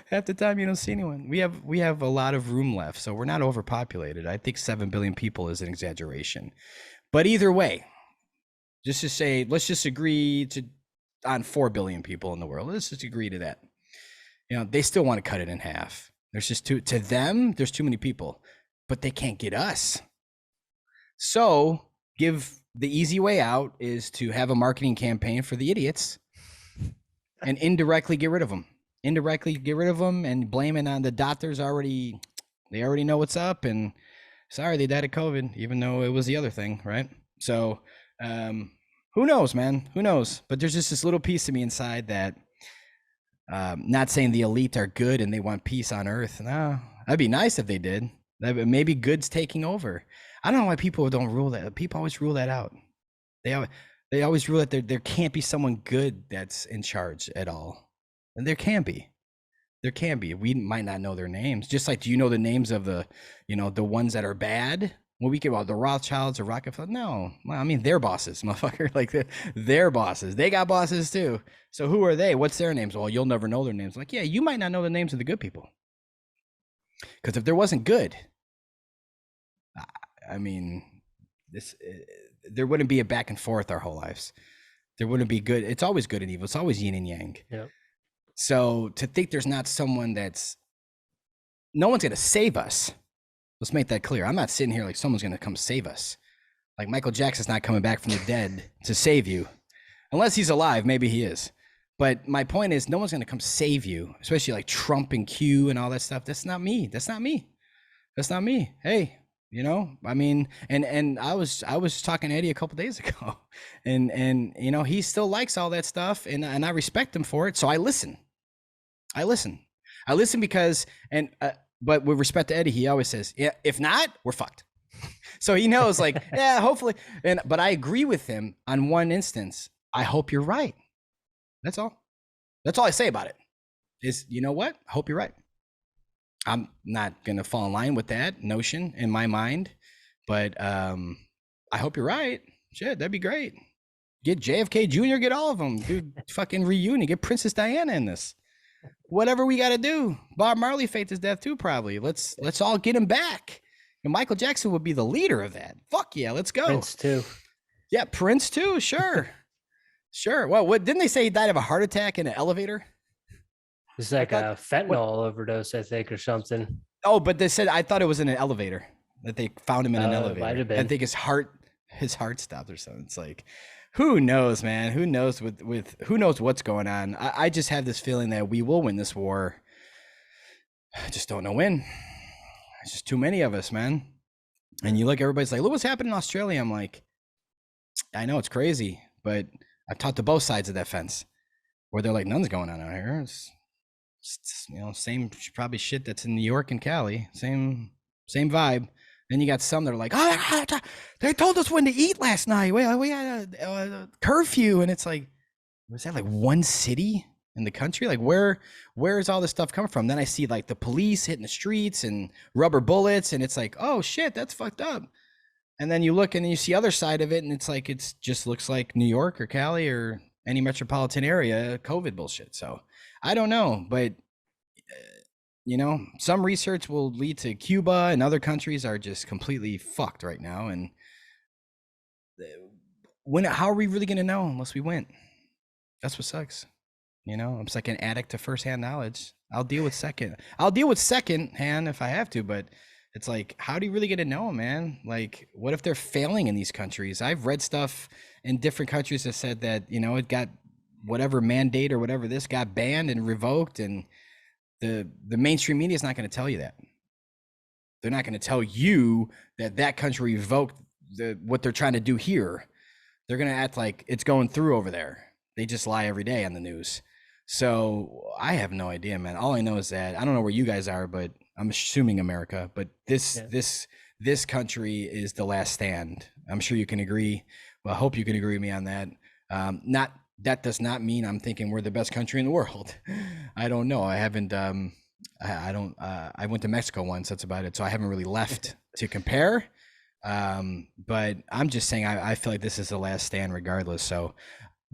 Half the time you don't see anyone. We have a lot of room left, so we're not overpopulated. I think 7 billion people is an exaggeration. But either way, just to say, let's just agree on 4 billion people in the world. Let's just agree to that. They still want to cut it in half. There's just to them, there's too many people, but they can't get us. So the easy way out is to have a marketing campaign for the idiots and indirectly get rid of them. And blame it on the doctors. They already know what's up, and sorry, they died of COVID, even though it was the other thing, right? So who knows, man? Who knows? But there's just this little piece of me inside that, not saying the elite are good and they want peace on earth. No, that'd be nice if they did. Maybe good's taking over. I don't know why people don't rule that. People always rule that out. They always rule that there can't be someone good that's in charge at all. And there can be. We might not know their names. Just like, do you know the names of the ones that are bad? Well, we get about the Rothschilds or Rockefeller. No, well, I mean, they're bosses, motherfucker. Like they're bosses. They got bosses too. So who are they? What's their names? Well, you'll never know their names. Like, yeah, you might not know the names of the good people. Because if there wasn't good, I mean, there wouldn't be a back and forth our whole lives. There wouldn't be good. It's always good and evil. It's always yin and yang. Yep. So to think there's not someone no one's going to save us. Let's make that clear. I'm not sitting here like someone's going to come save us. Like Michael Jackson's not coming back from the dead to save you. Unless he's alive, maybe he is. But my point is, no one's going to come save you, especially like Trump and Q and all that stuff. That's not me. Hey, I mean, and I was talking to Eddie a couple days ago, and he still likes all that stuff, and I respect him for it. So I listen because, but with respect to Eddie, he always says, yeah, if not, we're fucked. So he knows, like, yeah, hopefully. But I agree with him on one instance. I hope you're right. That's all. That's all I say about it is, you know what? I hope you're right. I'm not going to fall in line with that notion in my mind, but I hope you're right. Shit, that'd be great. Get JFK Jr., get all of them. Do fucking reunion. Get Princess Diana in this. Whatever we got to do. Bob Marley faked his death too, probably. Let's all get him back. And Michael Jackson would be the leader of that. Fuck yeah, let's go. Prince too. Yeah, Prince too. Sure, sure. Well, what didn't they say he died of a heart attack in an elevator? It's like a fentanyl overdose, I think, or something. Oh, but they said I thought it was in an elevator that they found him in an elevator. Might have been. I think his heart stopped or something. It's like, who knows, man? Who knows with who knows what's going on? I just have this feeling that we will win this war. I just don't know when. It's just too many of us, man. And you look, everybody's like, look what's happening in Australia. I'm like, I know it's crazy, but I've talked to both sides of that fence where they're like, nothing's going on out here. It's same probably shit that's in New York and Cali, same vibe. Then you got some that are like, oh, they told us when to eat last night. We had a curfew, and it's like, was that like one city in the country? Like where is all this stuff coming from? Then I see like the police hitting the streets and rubber bullets, and it's like, oh shit, that's fucked up. And then you look and you see other side of it, and it's like it's just looks like New York or Cali or any metropolitan area COVID bullshit. So I don't know, but some research will lead to Cuba and other countries are just completely fucked right now. And how are we really going to know unless we went? That's what sucks. I'm just like an addict to firsthand knowledge. I'll deal with second hand if I have to, but it's like, how do you really get to know, man? Like, what if they're failing in these countries? I've read stuff in different countries that said that, it got whatever mandate or whatever this got banned and revoked, and the mainstream media is not going to tell you that. They're not going to tell you that country revoked what they're trying to do here. They're going to act like it's going through over there. They just lie every day on the news. So I have no idea, man. All I know is that I don't know where you guys are, but I'm assuming America, but this country is the last stand. I'm sure you can agree. Well, I hope you can agree with me on that. That does not mean I'm thinking we're the best country in the world. I don't know. I haven't, I went to Mexico once. That's about it. So I haven't really left to compare. But I'm just saying, I feel like this is the last stand regardless. So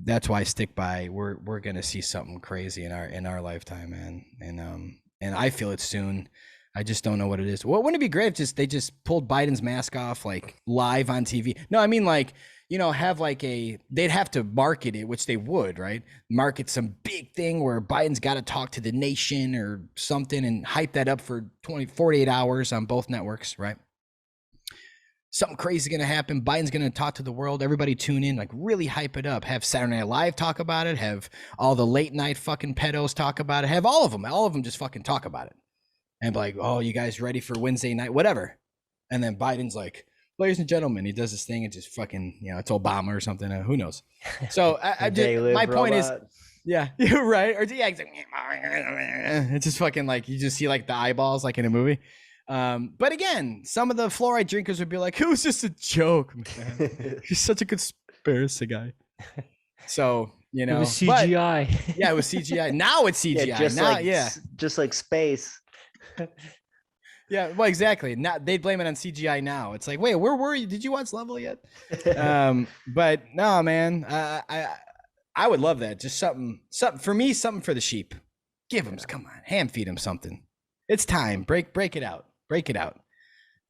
that's why I stick by, we're going to see something crazy in our lifetime, man. And I feel it soon. I just don't know what it is. Well, wouldn't it be great if they just pulled Biden's mask off, like live on TV? No, I mean like, have like they'd have to market it, which they would, right? Market some big thing where Biden's got to talk to the nation or something and hype that up for 48 hours on both networks, right? Something crazy is going to happen. Biden's going to talk to the world. Everybody tune in, like really hype it up. Have Saturday Night Live talk about it. Have all the late night fucking pedos talk about it. Have all of them just fucking talk about it. And be like, oh, you guys ready for Wednesday night? Whatever. And then Biden's like, ladies and gentlemen, he does this thing and just fucking, it's Obama or something. Who knows? So I just, my point is, yeah, you're right. Or yeah, it's just fucking like, you just see like the eyeballs like in a movie. But again, some of the fluoride drinkers would be like, it was just a joke, man. He's such a conspiracy guy. So, it was CGI. It was CGI. Now it's CGI. Yeah, just like space. Yeah, well, exactly. Now they blame it on CGI now. It's like, wait, where were you? Did you watch Level yet? But no, man, I would love that. Just something for me, something for the sheep. Give them, come on, hand feed them something. It's time. Break it out.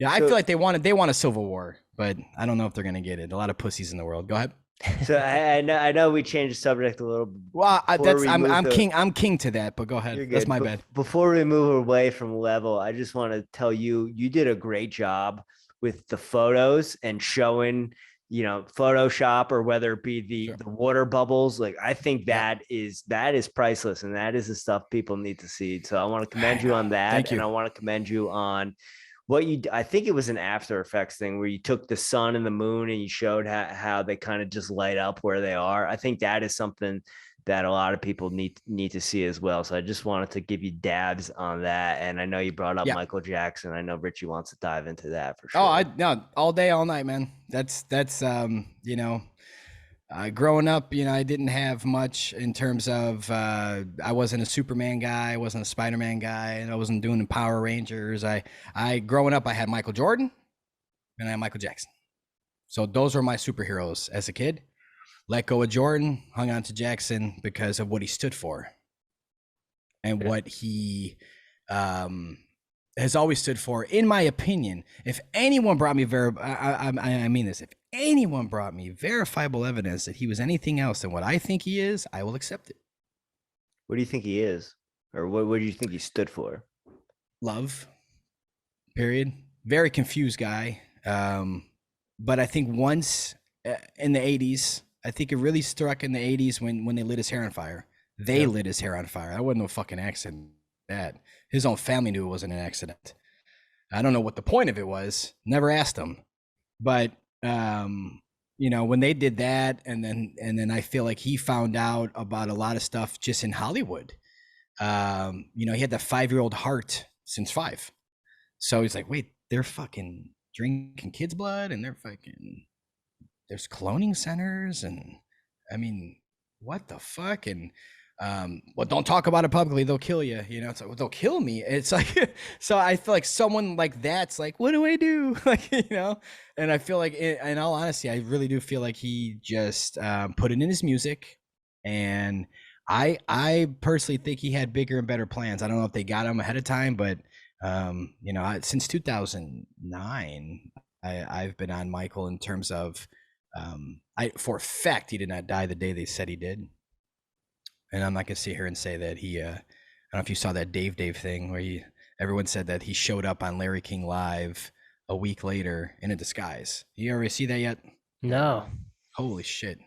Yeah, I feel like they want a civil war, but I don't know if they're gonna get it. A lot of pussies in the world. Go ahead. So I know we changed the subject a little. Well, I'm king to that, but go ahead. That's my bad. Before we move away from Level, I just want to tell you did a great job with the photos and showing, Photoshop or whether it be the water bubbles. Like I think that is priceless, and that is the stuff people need to see. So I want to commend you on that. Thank you. And I want to commend you on I think it was an After Effects thing where you took the sun and the moon and you showed how they kind of just light up where they are. I think that is something that a lot of people need to see as well. So I just wanted to give you dabs on that. And I know you brought up Michael Jackson. I know Richie wants to dive into that for sure. Oh, all day, all night, man. That's growing up, I didn't have much in terms of, I wasn't a Superman guy. I wasn't a Spider-Man guy. And I wasn't doing the Power Rangers. Growing up, I had Michael Jordan and I had Michael Jackson. So those were my superheroes as a kid. Let go of Jordan, hung on to Jackson because of what he stood for and what he has always stood for, in my opinion, if anyone brought me I mean this, if anyone brought me verifiable evidence that he was anything else than what I think he is, I will accept it. What do you think he is? Or what do you think he stood for? Love. Period. Very confused guy. But I think once in the 80s, I think it really struck in the 80s when they lit his hair on fire. They lit his hair on fire. That wasn't no fucking accident. That his own family knew it wasn't an accident. I don't know what the point of it was. Never asked him. But you know, when they did that, and then I feel like he found out about a lot of stuff just in Hollywood. You know, he had that 5-year-old heart since 5. So he's like, wait, they're fucking drinking kids' blood, and there's cloning centers, and I mean, what the fuck? And well, don't talk about it publicly, they'll kill you. You know, it's like, well, they'll kill me. It's like, so I feel like someone like that's like, what do I do? Like, you know, and I feel like, in all honesty, I really do feel like he just put it in his music. And I personally think he had bigger and better plans. I don't know if they got him ahead of time, but you know, since 2009, I've been on Michael in terms of, for a fact, he did not die the day they said he did. And I'm not gonna sit here and say that he, I don't know if you saw that Dave thing where everyone said that he showed up on Larry King Live a week later in a disguise. You already see that yet? No. Holy shit.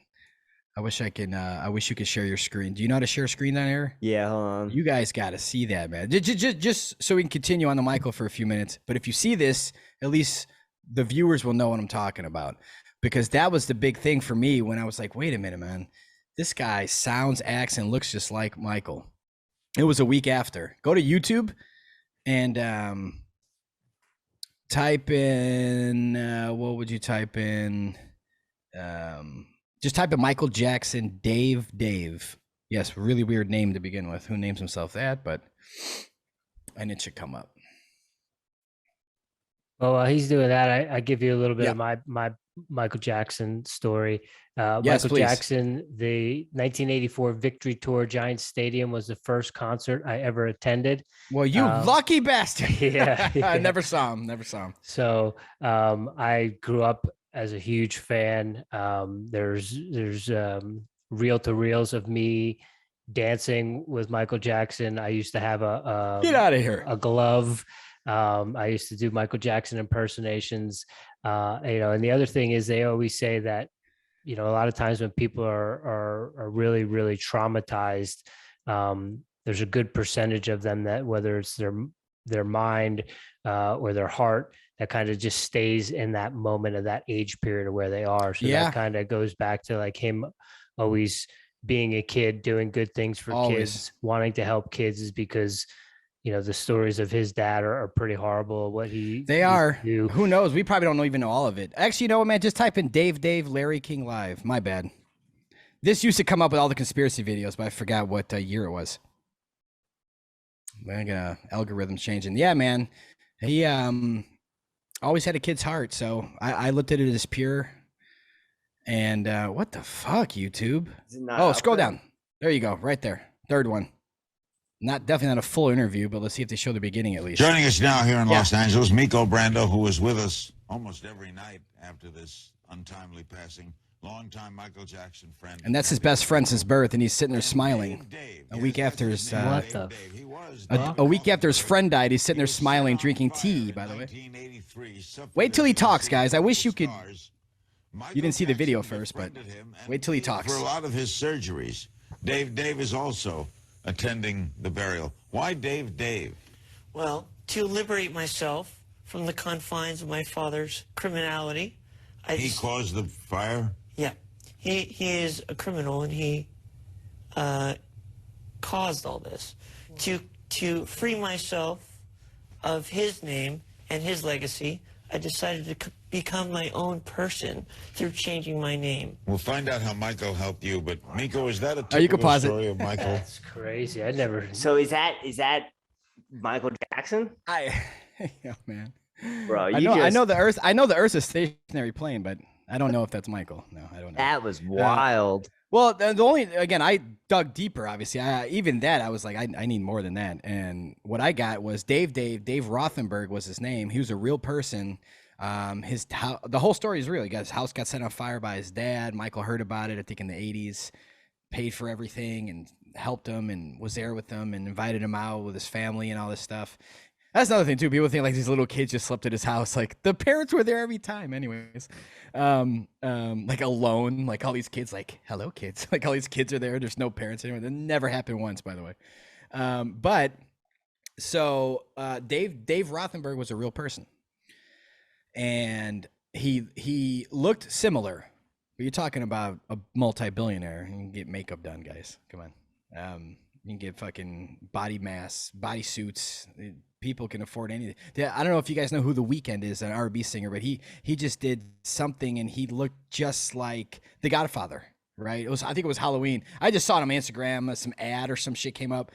I wish you could share your screen. Do you know how to share a screen down here? Yeah, hold on. You guys got to see that, man. Just so we can continue on the Michael for a few minutes. But if you see this, at least the viewers will know what I'm talking about. Because that was the big thing for me when I was like, wait a minute, man. This guy sounds, acts, and looks just like Michael. It was a week after. Go to YouTube and type in, what would you type in? Just type in Michael Jackson, Dave. Yes, really weird name to begin with. Who names himself that? But, and it should come up. Well, while he's doing that, I give you a little bit of my Michael Jackson story. Yes, Michael please. Jackson, the 1984 Victory Tour Giants Stadium was the first concert I ever attended. Well, you lucky bastard. Yeah. I never saw him. So I grew up as a huge fan. There's reel to reels of me dancing with Michael Jackson. I used to have get out of here, a glove. I used to do Michael Jackson impersonations. You know, and the other thing is they always say that, you know, a lot of times when people are really, really traumatized, there's a good percentage of them that whether it's their mind or their heart that kind of just stays in that moment of that age period of where they are. So that kind of goes back to like him always being a kid, doing good things for kids, wanting to help kids, is because, you know, the stories of his dad are pretty horrible. They are. Who knows? We probably don't even know all of it. Actually, you know what, man? Just type in Dave, Larry King Live. My bad. This used to come up with all the conspiracy videos, but I forgot what year it was. I'm gonna algorithms changing. Yeah, man. He always had a kid's heart, so I looked at it as pure. And what the fuck, YouTube? Scroll down. There you go, right there. Third one. Definitely not a full interview, but let's see if they show the beginning at least. Joining us now here in Los Angeles, Miko Brando, who was with us almost every night after this untimely passing. Longtime Michael Jackson friend. And that's his best friend since birth, and he's sitting there smiling. A week after his a week after his friend died, he's sitting there smiling, drinking tea, by the way. Wait till he talks, guys. I wish you could. You didn't see the video first, but wait till he talks. For a lot of his surgeries, Dave is also attending the burial. Why Dave? Well, to liberate myself from the confines of my father's criminality. He caused the fire? Yeah. He is a criminal, and he caused all this. To free myself of his name and his legacy, I decided to become my own person through changing my name. We'll find out how Michael helped you, but Miko, is that a typical story of Michael? That's crazy. I never. So is that Michael Jackson? Yeah, man. Bro, I know the Earth is a stationary plane, but I don't know if that's Michael. No, I don't know. That was wild. Well, the only, again, I dug deeper, obviously. Even that, I was like, I need more than that. And what I got was Dave Rothenberg was his name. He was a real person. The whole story is real. His house got set on fire by his dad. Michael heard about it, I think in the 80s, paid for everything and helped him and was there with him and invited him out with his family and all this stuff. That's another thing too. People think like these little kids just slept at his house. Like the parents were there every time anyways. Like alone, like all these kids, like, hello kids, like all these kids are there. There's no parents anywhere. That never happened once, by the way. But so Dave Rothenberg was a real person. And he looked similar. But you're talking about a multi-billionaire. You can get makeup done, guys. Come on. You can get fucking body mass, body suits. People can afford anything. I don't know if you guys know who The Weeknd is, an R&B singer, but he just did something and he looked just like The Godfather, right? I think it was Halloween. I just saw it on my Instagram, some ad or some shit came up.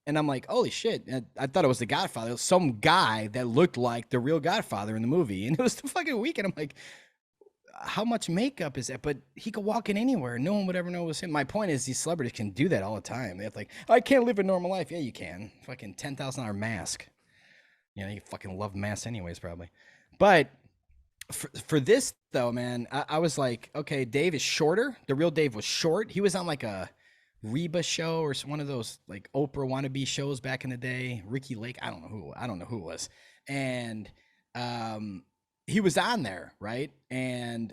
And I'm like, holy shit. I thought it was The Godfather. It was some guy that looked like the real Godfather in the movie. And it was The fucking Weeknd. I'm like, how much makeup is that? But he could walk in anywhere. No one would ever know it was him. My point is these celebrities can do that all the time. They have like, I can't live a normal life. Yeah, you can. Fucking $10,000 mask. You know, you fucking love masks anyways, probably. But for this though, man, I was like, okay, Dave is shorter. The real Dave was short. He was on like a Reba show or one of those like Oprah wannabe shows back in the day. Ricky Lake, I don't know who it was. And he was on there, right? And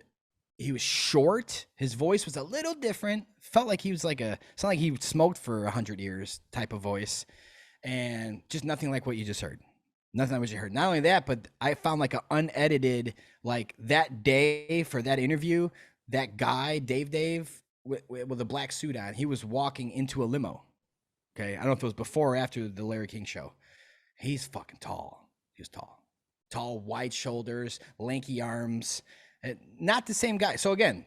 he was short. His voice was a little different. Felt like he was like sounded like he smoked for 100 years type of voice. And just nothing like what you just heard. Nothing like what you heard. Not only that, but I found like an unedited, like that day for that interview, that guy, Dave, with a black suit on, he was walking into a limo. Okay. I don't know if it was before or after the Larry King show. He's fucking tall. He was tall, wide shoulders, lanky arms, not the same guy. So again,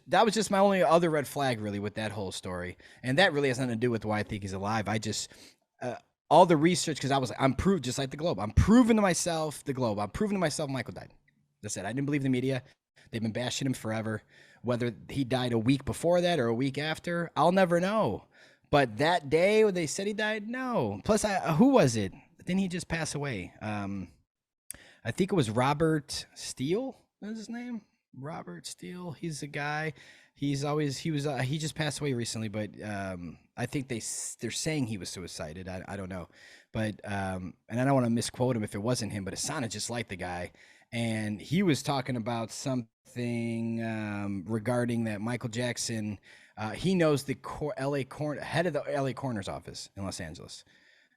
that was just my only other red flag really with that whole story. And that really has nothing to do with why I think he's alive. I just, all the research, because I was like, I'm proved just like the Globe. I'm proving to myself Michael died. That's it. I didn't believe the media. They've been bashing him forever. Whether he died a week before that or a week after, I'll never know. But that day when they said he died, no. Plus, who was it? Didn't he just pass away? I think it was Robert Steele. Is his name? Robert Steele. He's a guy. He just passed away recently, but I think they're saying he was suicided. I don't know, but and I don't want to misquote him if it wasn't him, but it sounded just like the guy. And he was talking about something regarding that Michael Jackson. He knows the head of the LA coroner's office in Los Angeles,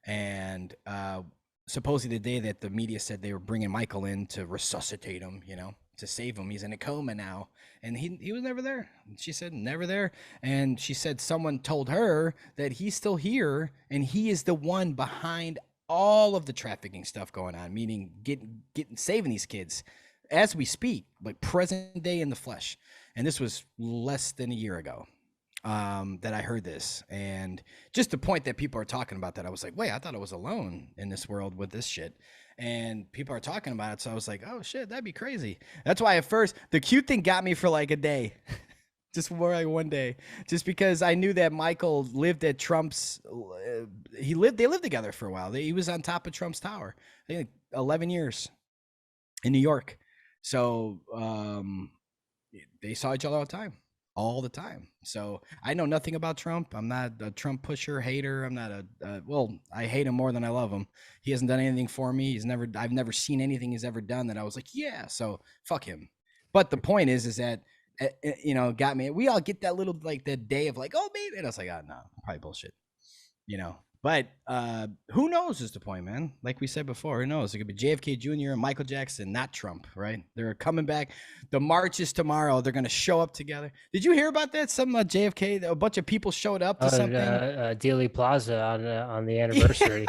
and supposedly the day that the media said they were bringing Michael in to resuscitate him, to save him. He's in a coma now, and he was never there. She said never there, and she said someone told her that he's still here, and he is the one behind all of the trafficking stuff going on, meaning saving these kids as we speak, like present day in the flesh. And this was less than a year ago that I heard this, and just the point that people are talking about that, I was like, wait, I thought I was alone in this world with this shit. And people are talking about it. So I was like, oh shit, that'd be crazy. That's why at first the cute thing got me for like a day, just for like one day, just because I knew that Michael lived at Trump's, they lived together for a while. He was on top of Trump's tower, I think 11 years in New York. So they saw each other all the time. So I know nothing about Trump. I'm not a Trump pusher, hater. I'm not I hate him more than I love him. He hasn't done anything for me. I've never seen anything he's ever done that I was like, yeah, so fuck him. But the point is that, got me. We all get that little, like that day of like, oh, maybe. And I was like, oh, no, probably bullshit, But who knows is the point, man. Like we said before, who knows? It could be JFK Jr. and Michael Jackson, not Trump, right? They're coming back. The march is tomorrow. They're going to show up together. Did you hear about that? Some JFK, a bunch of people showed up to something. Dealey Plaza on the anniversary.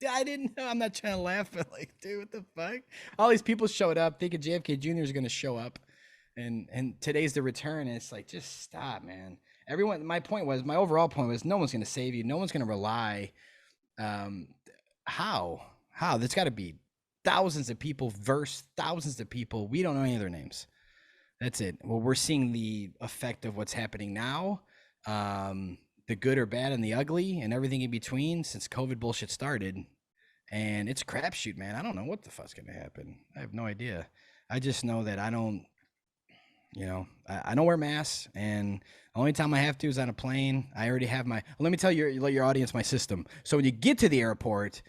Yeah, I didn't know. I'm not trying to laugh, but like, dude, what the fuck? All these people showed up thinking JFK Jr. is going to show up. And today's the return. And it's like, just stop, man. My overall point was no one's going to save you. No one's going to rely. How? There's got to be thousands of people versus thousands of people. We don't know any of their names. That's it. Well, we're seeing the effect of what's happening now, the good or bad and the ugly and everything in between since COVID bullshit started. And it's a crapshoot, man. I don't know what the fuck's going to happen. I have no idea. I just know that I don't wear masks, and the only time I have to is on a plane. I already have let me tell your audience my system. So when you get to the airport,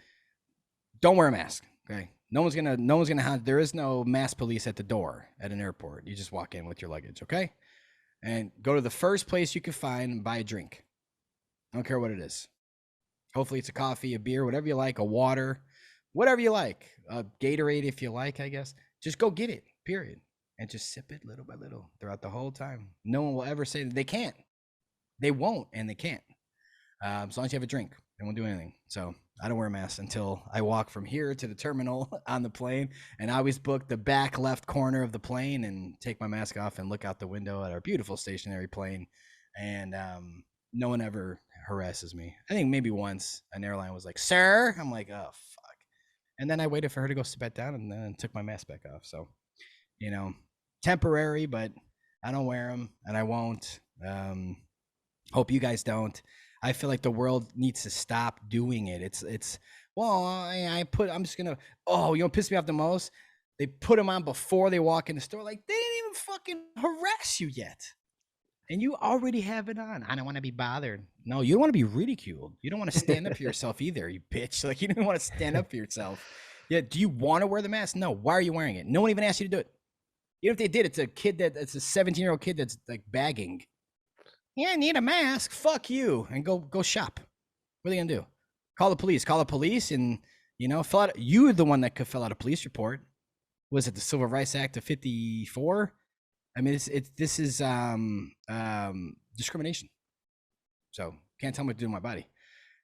don't wear a mask. Okay. No one's gonna there is no mask police at the door at an airport. You just walk in with your luggage. Okay. And go to the first place you can find and buy a drink. I don't care what it is. Hopefully it's a coffee, a beer, whatever you like, a water, whatever you like, a Gatorade if you like, I guess. Just go get it, period. And just sip it little by little throughout the whole time. No one will ever say that they can't. They won't, and they can't. As long as you have a drink, they won't do anything. So I don't wear a mask until I walk from here to the terminal on the plane. And I always book the back left corner of the plane and take my mask off and look out the window at our beautiful stationary plane. And no one ever harasses me. I think maybe once an airline was like, "Sir," I'm like, "Oh, fuck." And then I waited for her to go sit back down and then took my mask back off. So, temporary, but I don't wear them and I won't. Hope you guys don't. I feel like the world needs to stop doing it. I'm just gonna, piss me off the most? They put them on before they walk in the store. Like, they didn't even fucking harass you yet. And you already have it on. I don't want to be bothered. No, you don't want to be ridiculed. You don't want to stand up for yourself either, you bitch. Like, you don't want to stand up for yourself. Yeah. Do you want to wear the mask? No. Why are you wearing it? No one even asked you to do it. Even if they did, it's a 17-year-old kid that's like begging. Yeah, I need a mask. Fuck you. And go shop. What are they gonna do? Call the police and fill out. You're the one that could fill out a police report. Was it the Civil Rights Act of 54? I mean, this is discrimination. So can't tell me what to do to my body.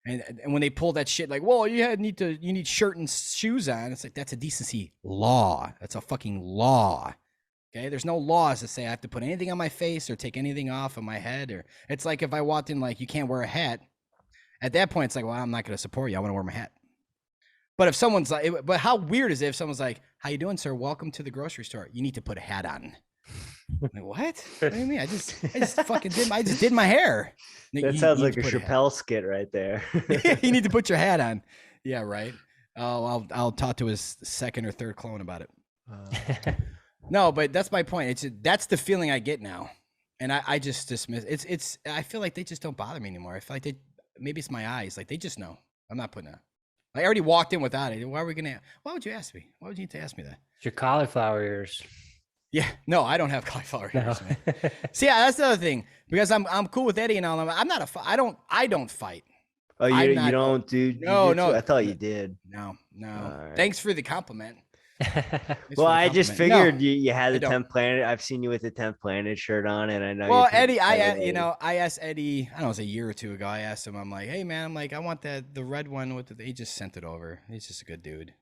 And when they pull that shit, like, well, you need shirt and shoes on. It's like, that's a decency law. That's a fucking law. Okay, there's no laws that say I have to put anything on my face or take anything off of my head. Or it's like if I walked in, like, you can't wear a hat. At that point, it's like, well, I'm not going to support you. I want to wear my hat. But if someone's like, but how weird is it if someone's like, "How you doing, sir? Welcome to the grocery store. You need to put a hat on." I'm like, what? What do you mean? I just did my hair. That sounds like a Chappelle skit right there. You need to put your hat on. Yeah, right. I'll talk to his second or third clone about it. No, but that's my point. That's the feeling I get now, and I just dismiss. It's. I feel like they just don't bother me anymore. I feel like maybe it's my eyes. Like, they just know I'm not putting it. I already walked in without it. Why would you ask me? Why would you need to ask me that? It's your cauliflower ears. Yeah, no, I don't have cauliflower ears, man. See, yeah, that's the other thing, because I'm cool with Eddie and all. I don't fight. Oh, you don't do? No. I thought you did. No. Right. Thanks for the compliment. Well, I just figured you had the 10th Planet. I've seen you with the 10th Planet shirt on, and I know. Well, Eddie, I asked Eddie. I don't know, it was a year or two ago. I asked him. I'm like, "Hey, man, I want the red one with the." He just sent it over. He's just a good dude.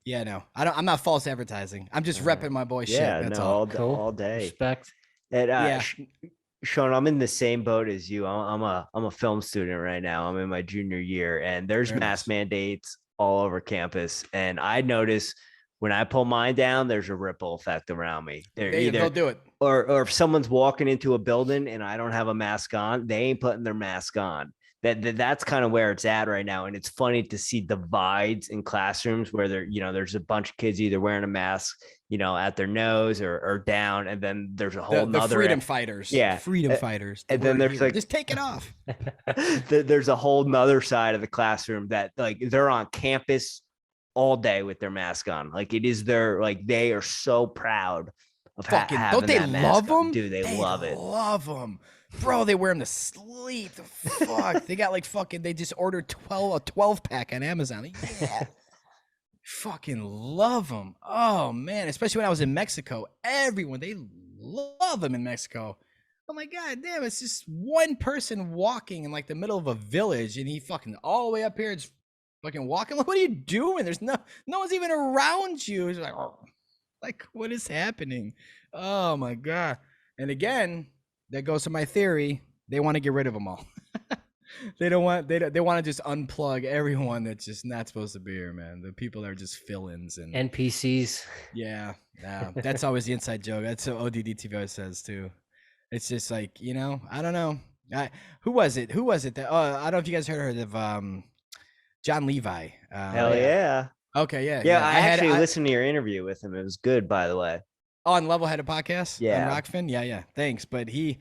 Yeah, no, I'm not false advertising. I'm just repping my boy shit. That's all. All day. Respect. And, Sean, I'm in the same boat as you. I'm a film student right now. I'm in my junior year, and there's mask mandates all over campus. And I notice when I pull mine down, there's a ripple effect around me. They'll do it. Or if someone's walking into a building and I don't have a mask on, they ain't putting their mask on. That's kind of where it's at right now. And it's funny to see divides in classrooms where there's a bunch of kids either wearing a mask, at their nose or down. And then there's a whole nother freedom fighters. Yeah. Freedom fighters. And then there's just take it off. There's a whole nother side of the classroom that they're on campus all day with their mask on. Like, it is they are so proud of having don't they that mask love them? On. Dude, they love it. Love them. Bro, they wear them to sleep. Fuck. They got they just ordered a 12-pack on Amazon. Yeah. Fucking love them. Oh, man. Especially when I was in Mexico. They love them in Mexico. I'm like, God damn, it's just one person walking in the middle of a village, and he fucking all the way up here, it's fucking walking. Like, what are you doing? There's no one's even around you. It's like, what is happening? Oh my God. And again, that goes to my theory. They want to get rid of them all. They want to just unplug everyone that's just not supposed to be here, man. The people that are just fill-ins and NPCs. Yeah. That's always the inside joke. That's what ODD TV always says too. It's just like, I don't know. Who was it? That, I don't know if you guys heard of John Levi. Hell yeah. Okay, yeah. Yeah, I listened to your interview with him. It was good, by the way. On Level-Headed Podcast? Yeah. On Rockfin? Yeah. Thanks. But he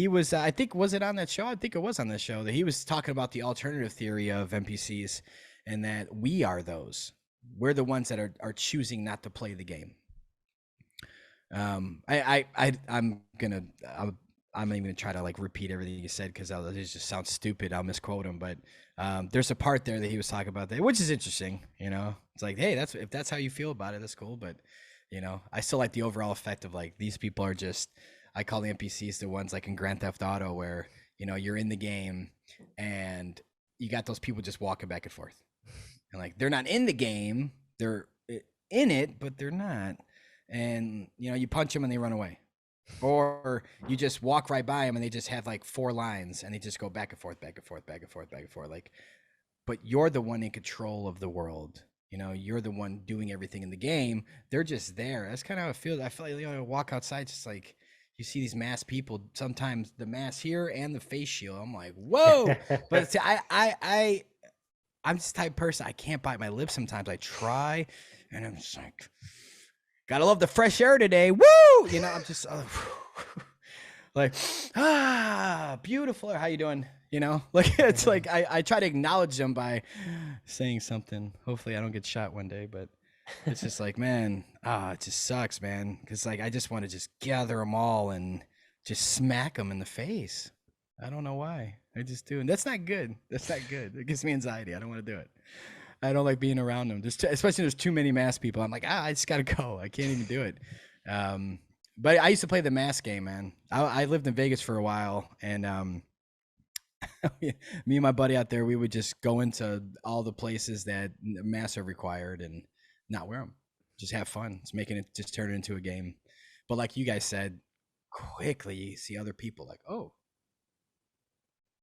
was, I think, was it on that show? I think it was on that show that he was talking about the alternative theory of NPCs and that we are those. We're the ones that are choosing not to play the game. I'm not even gonna try to like repeat everything you said because it just sounds stupid. I'll misquote him, but there's a part there that he was talking about that, which is interesting. It's like, hey, if that's how you feel about it, that's cool. But I still like the overall effect of like these people are just. I call the NPCs the ones like in Grand Theft Auto where you're in the game and you got those people just walking back and forth, and like they're not in the game, they're in it, but they're not. And you punch them and they run away, or you just walk right by them and they just have like 4 lines and they just go back and forth, back and forth, back and forth, back and forth. Like, but you're the one in control of the world. You're the one doing everything in the game. They're just there. That's kind of how it feels. I feel like I walk outside, just like you see these masked people. Sometimes the mask here and the face shield. I'm like, whoa! But see, I'm this type of person. I can't bite my lips sometimes. I try, and I'm just like. Gotta love the fresh air today. Woo! I'm just like, beautiful. How you doing? Like it's like I try to acknowledge them by saying something. Hopefully I don't get shot one day, but it's just like, man, it just sucks, man. Cause like, I just want to just gather them all and just smack them in the face. I don't know why. I just do. And that's not good. It gives me anxiety. I don't want to do it. I don't like being around them, especially there's too many masked people. I'm like, I just gotta go. I can't even do it. But I used to play the mask game, man. I lived in Vegas for a while, and me and my buddy out there, we would just go into all the places that masks are required and not wear them. Just have fun. Just turn it into a game. But like you guys said, quickly you see other people like, oh,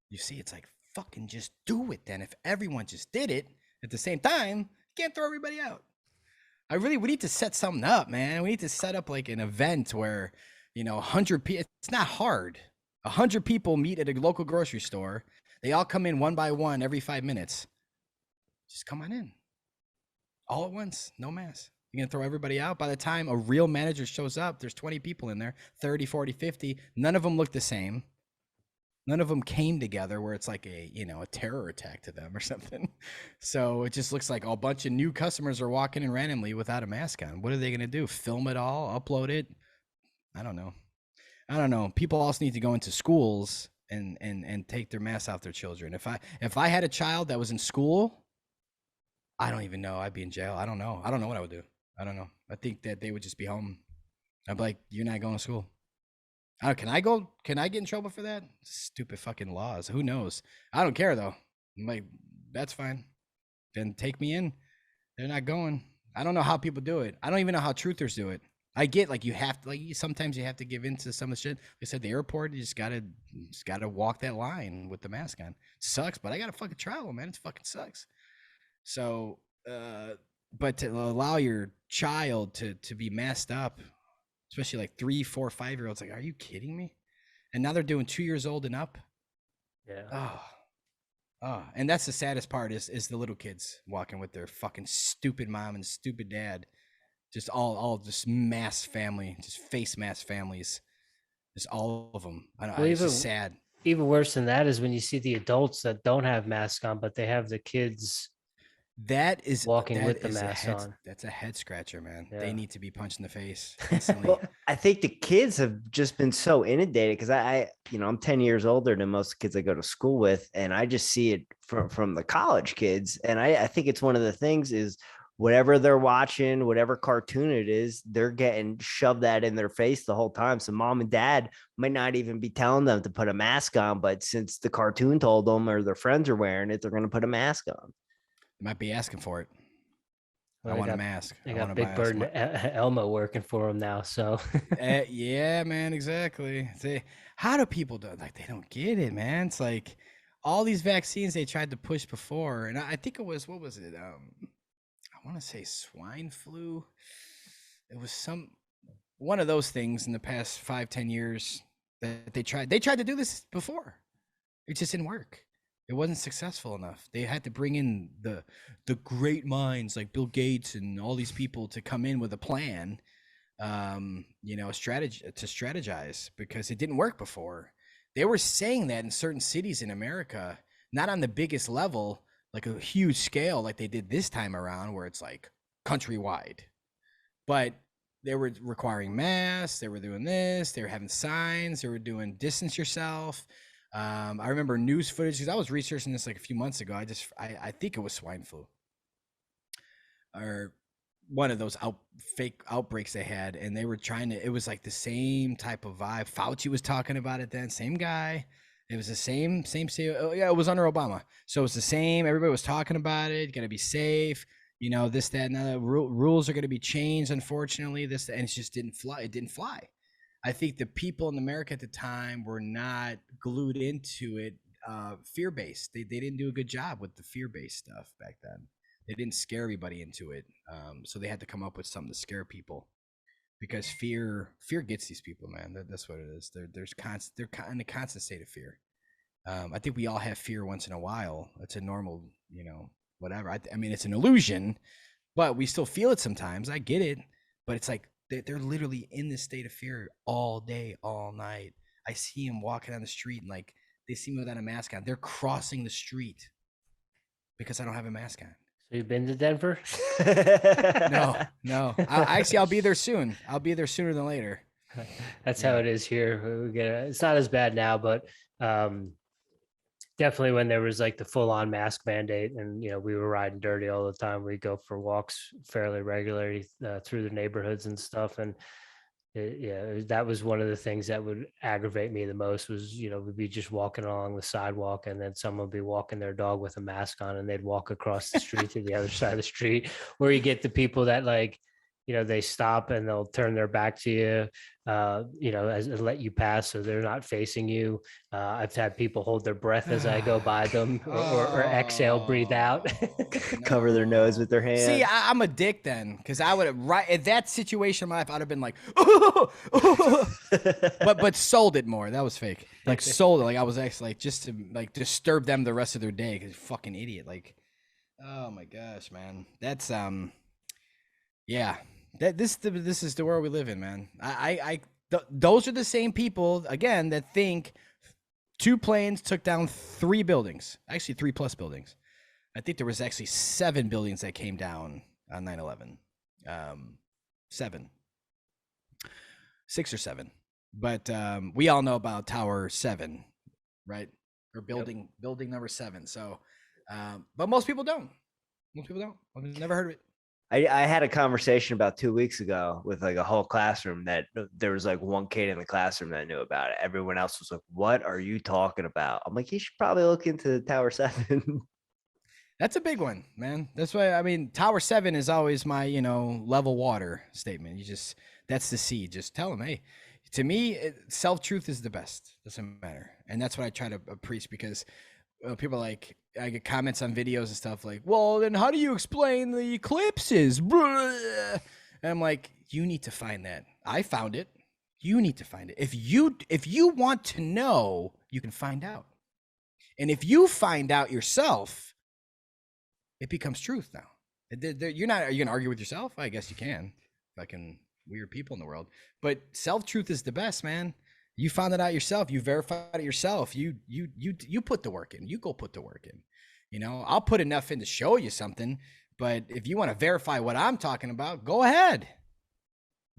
you see, it's like fucking just do it. Then if everyone just did it. At the same time, you can't throw everybody out. We need to set something up, man. We need to set up like an event where, 100 people, it's not hard. 100 people meet at a local grocery store. They all come in one by one every 5 minutes. Just come on in. All at once, no mask. You're going to throw everybody out. By the time a real manager shows up, there's 20 people in there, 30, 40, 50. None of them look the same. None of them came together where it's like a terror attack to them or something. So it just looks like a bunch of new customers are walking in randomly without a mask on. What are they going to do? Film it all, upload it? I don't know. People also need to go into schools and take their masks off their children. If I had a child that was in school, I don't even know. I'd be in jail. I don't know. I don't know what I would do. I don't know. I think that they would just be home. I'd be like, you're not going to school. Can I get in trouble for that? Stupid fucking laws. Who knows? I don't care though. I'm like, that's fine. Then take me in. They're not going. I don't know how people do it. I don't even know how truthers do it. I get like you have to, like sometimes you have to give into some of the shit. They said the airport, you just gotta walk that line with the mask on. Sucks, but I gotta fucking travel, man. It fucking sucks. So, but to allow your child to be masked up. Especially like 3, 4, 5-year-olds. Like, are you kidding me? And now they're doing 2 years old and up. Yeah. And that's the saddest part is the little kids walking with their fucking stupid mom and stupid dad. Just all just mass family, just face mask families. Just all of them. I don't know. It's just sad. Even worse than that is when you see the adults that don't have masks on, but they have the kids. That is walking with the mask on. That's a head scratcher, man. Yeah. They need to be punched in the face. Well, I think the kids have just been so inundated because I'm 10 years older than most kids I go to school with, and I just see it from the college kids. And I think it's one of the things is whatever they're watching, whatever cartoon it is, they're getting shoved that in their face the whole time. So mom and dad might not even be telling them to put a mask on, but since the cartoon told them or their friends are wearing it, they're going to put a mask on. Might be asking for it. Well, I want a mask. They got Big Bird and Elmo working for them now. So yeah, man, exactly. How do people do it? Like, they don't get it, man. It's like all these vaccines they tried to push before, and I think it was, what was it? I want to say swine flu. It was some one of those things in the past 5-10 years that they tried to do this before. It just didn't work. It wasn't successful enough. They had to bring in the great minds like Bill Gates and all these people to come in with a plan, strategize, because it didn't work before. They were saying that in certain cities in America, not on the biggest level, like a huge scale like they did this time around, where it's like countrywide. But they were requiring masks, they were doing this, they were having signs, they were doing distance yourself. I remember news footage, because I was researching this like a few months ago. I think it was swine flu or one of those fake outbreaks they had, and they were trying to, it was like the same type of vibe. Fauci was talking about it then, same guy. It was the same, it was under Obama. So it's the same, everybody was talking about it, gotta be safe, this, that, and that. Rules are gonna be changed, unfortunately, and it just didn't fly. It didn't fly. I think the people in America at the time were not glued into it, fear-based. They didn't do a good job with the fear-based stuff back then. They didn't scare everybody into it. So they had to come up with something to scare people, because fear gets these people, man. That's what it is. They're in a constant state of fear. I think we all have fear once in a while. It's a normal, whatever. I mean, it's an illusion, but we still feel it sometimes. I get it, but it's like, they're literally in this state of fear all day, all night. I see them walking down the street, and like they see me without a mask on. They're crossing the street because I don't have a mask on. So you've been to Denver? No. Actually, I'll be there soon. I'll be there sooner than later. That's how it is here. It's not as bad now, but definitely when there was like the full-on mask mandate, and we were riding dirty all the time. We go for walks fairly regularly through the neighborhoods and stuff, and that was one of the things that would aggravate me the most. Was we'd be just walking along the sidewalk, and then someone would be walking their dog with a mask on, and they'd walk across the street to the other side of the street, where you get the people that like they stop and they'll turn their back to you, and let you pass, so they're not facing you. I've had people hold their breath as I go by them, or exhale, breathe out, cover their nose with their hands. See, I'm a dick then, because I would have, right in that situation in my life, I'd have been like, but sold it more. That was fake. Like sold it. Like I was actually like just to like disturb them the rest of their day, because fucking idiot. Like, oh my gosh, man, that's yeah. This is the world we live in, man. Those are the same people again that think 2 planes took down 3 buildings, actually 3+ buildings. I think there was actually 7 buildings that came down on 9/11. 7, 6 or 7, but we all know about Tower 7, right? Or building number 7. So, but most people don't. I've never heard of it. I had a conversation about 2 weeks ago with like a whole classroom that there was like one kid in the classroom that knew about it. Everyone else was like, "What are you talking about?" I'm like, "You should probably look into Tower 7." That's a big one, man. That's why, I mean, Tower 7 is always my, level water statement. That's the seed. Just tell them, hey, to me, self-truth is the best. Doesn't matter. And that's what I try to preach, because people like, I get comments on videos and stuff like, well, then how do you explain the eclipses? And I'm like, you need to find that. I found it. You need to find it. If you want to know, you can find out. And if you find out yourself, it becomes truth now. Are you gonna argue with yourself? I guess you can. Fucking weird people in the world. But self-truth is the best, man. You found it out yourself. You verified it yourself. You put the work in. You go put the work in. I'll put enough in to show you something. But if you want to verify what I'm talking about, go ahead.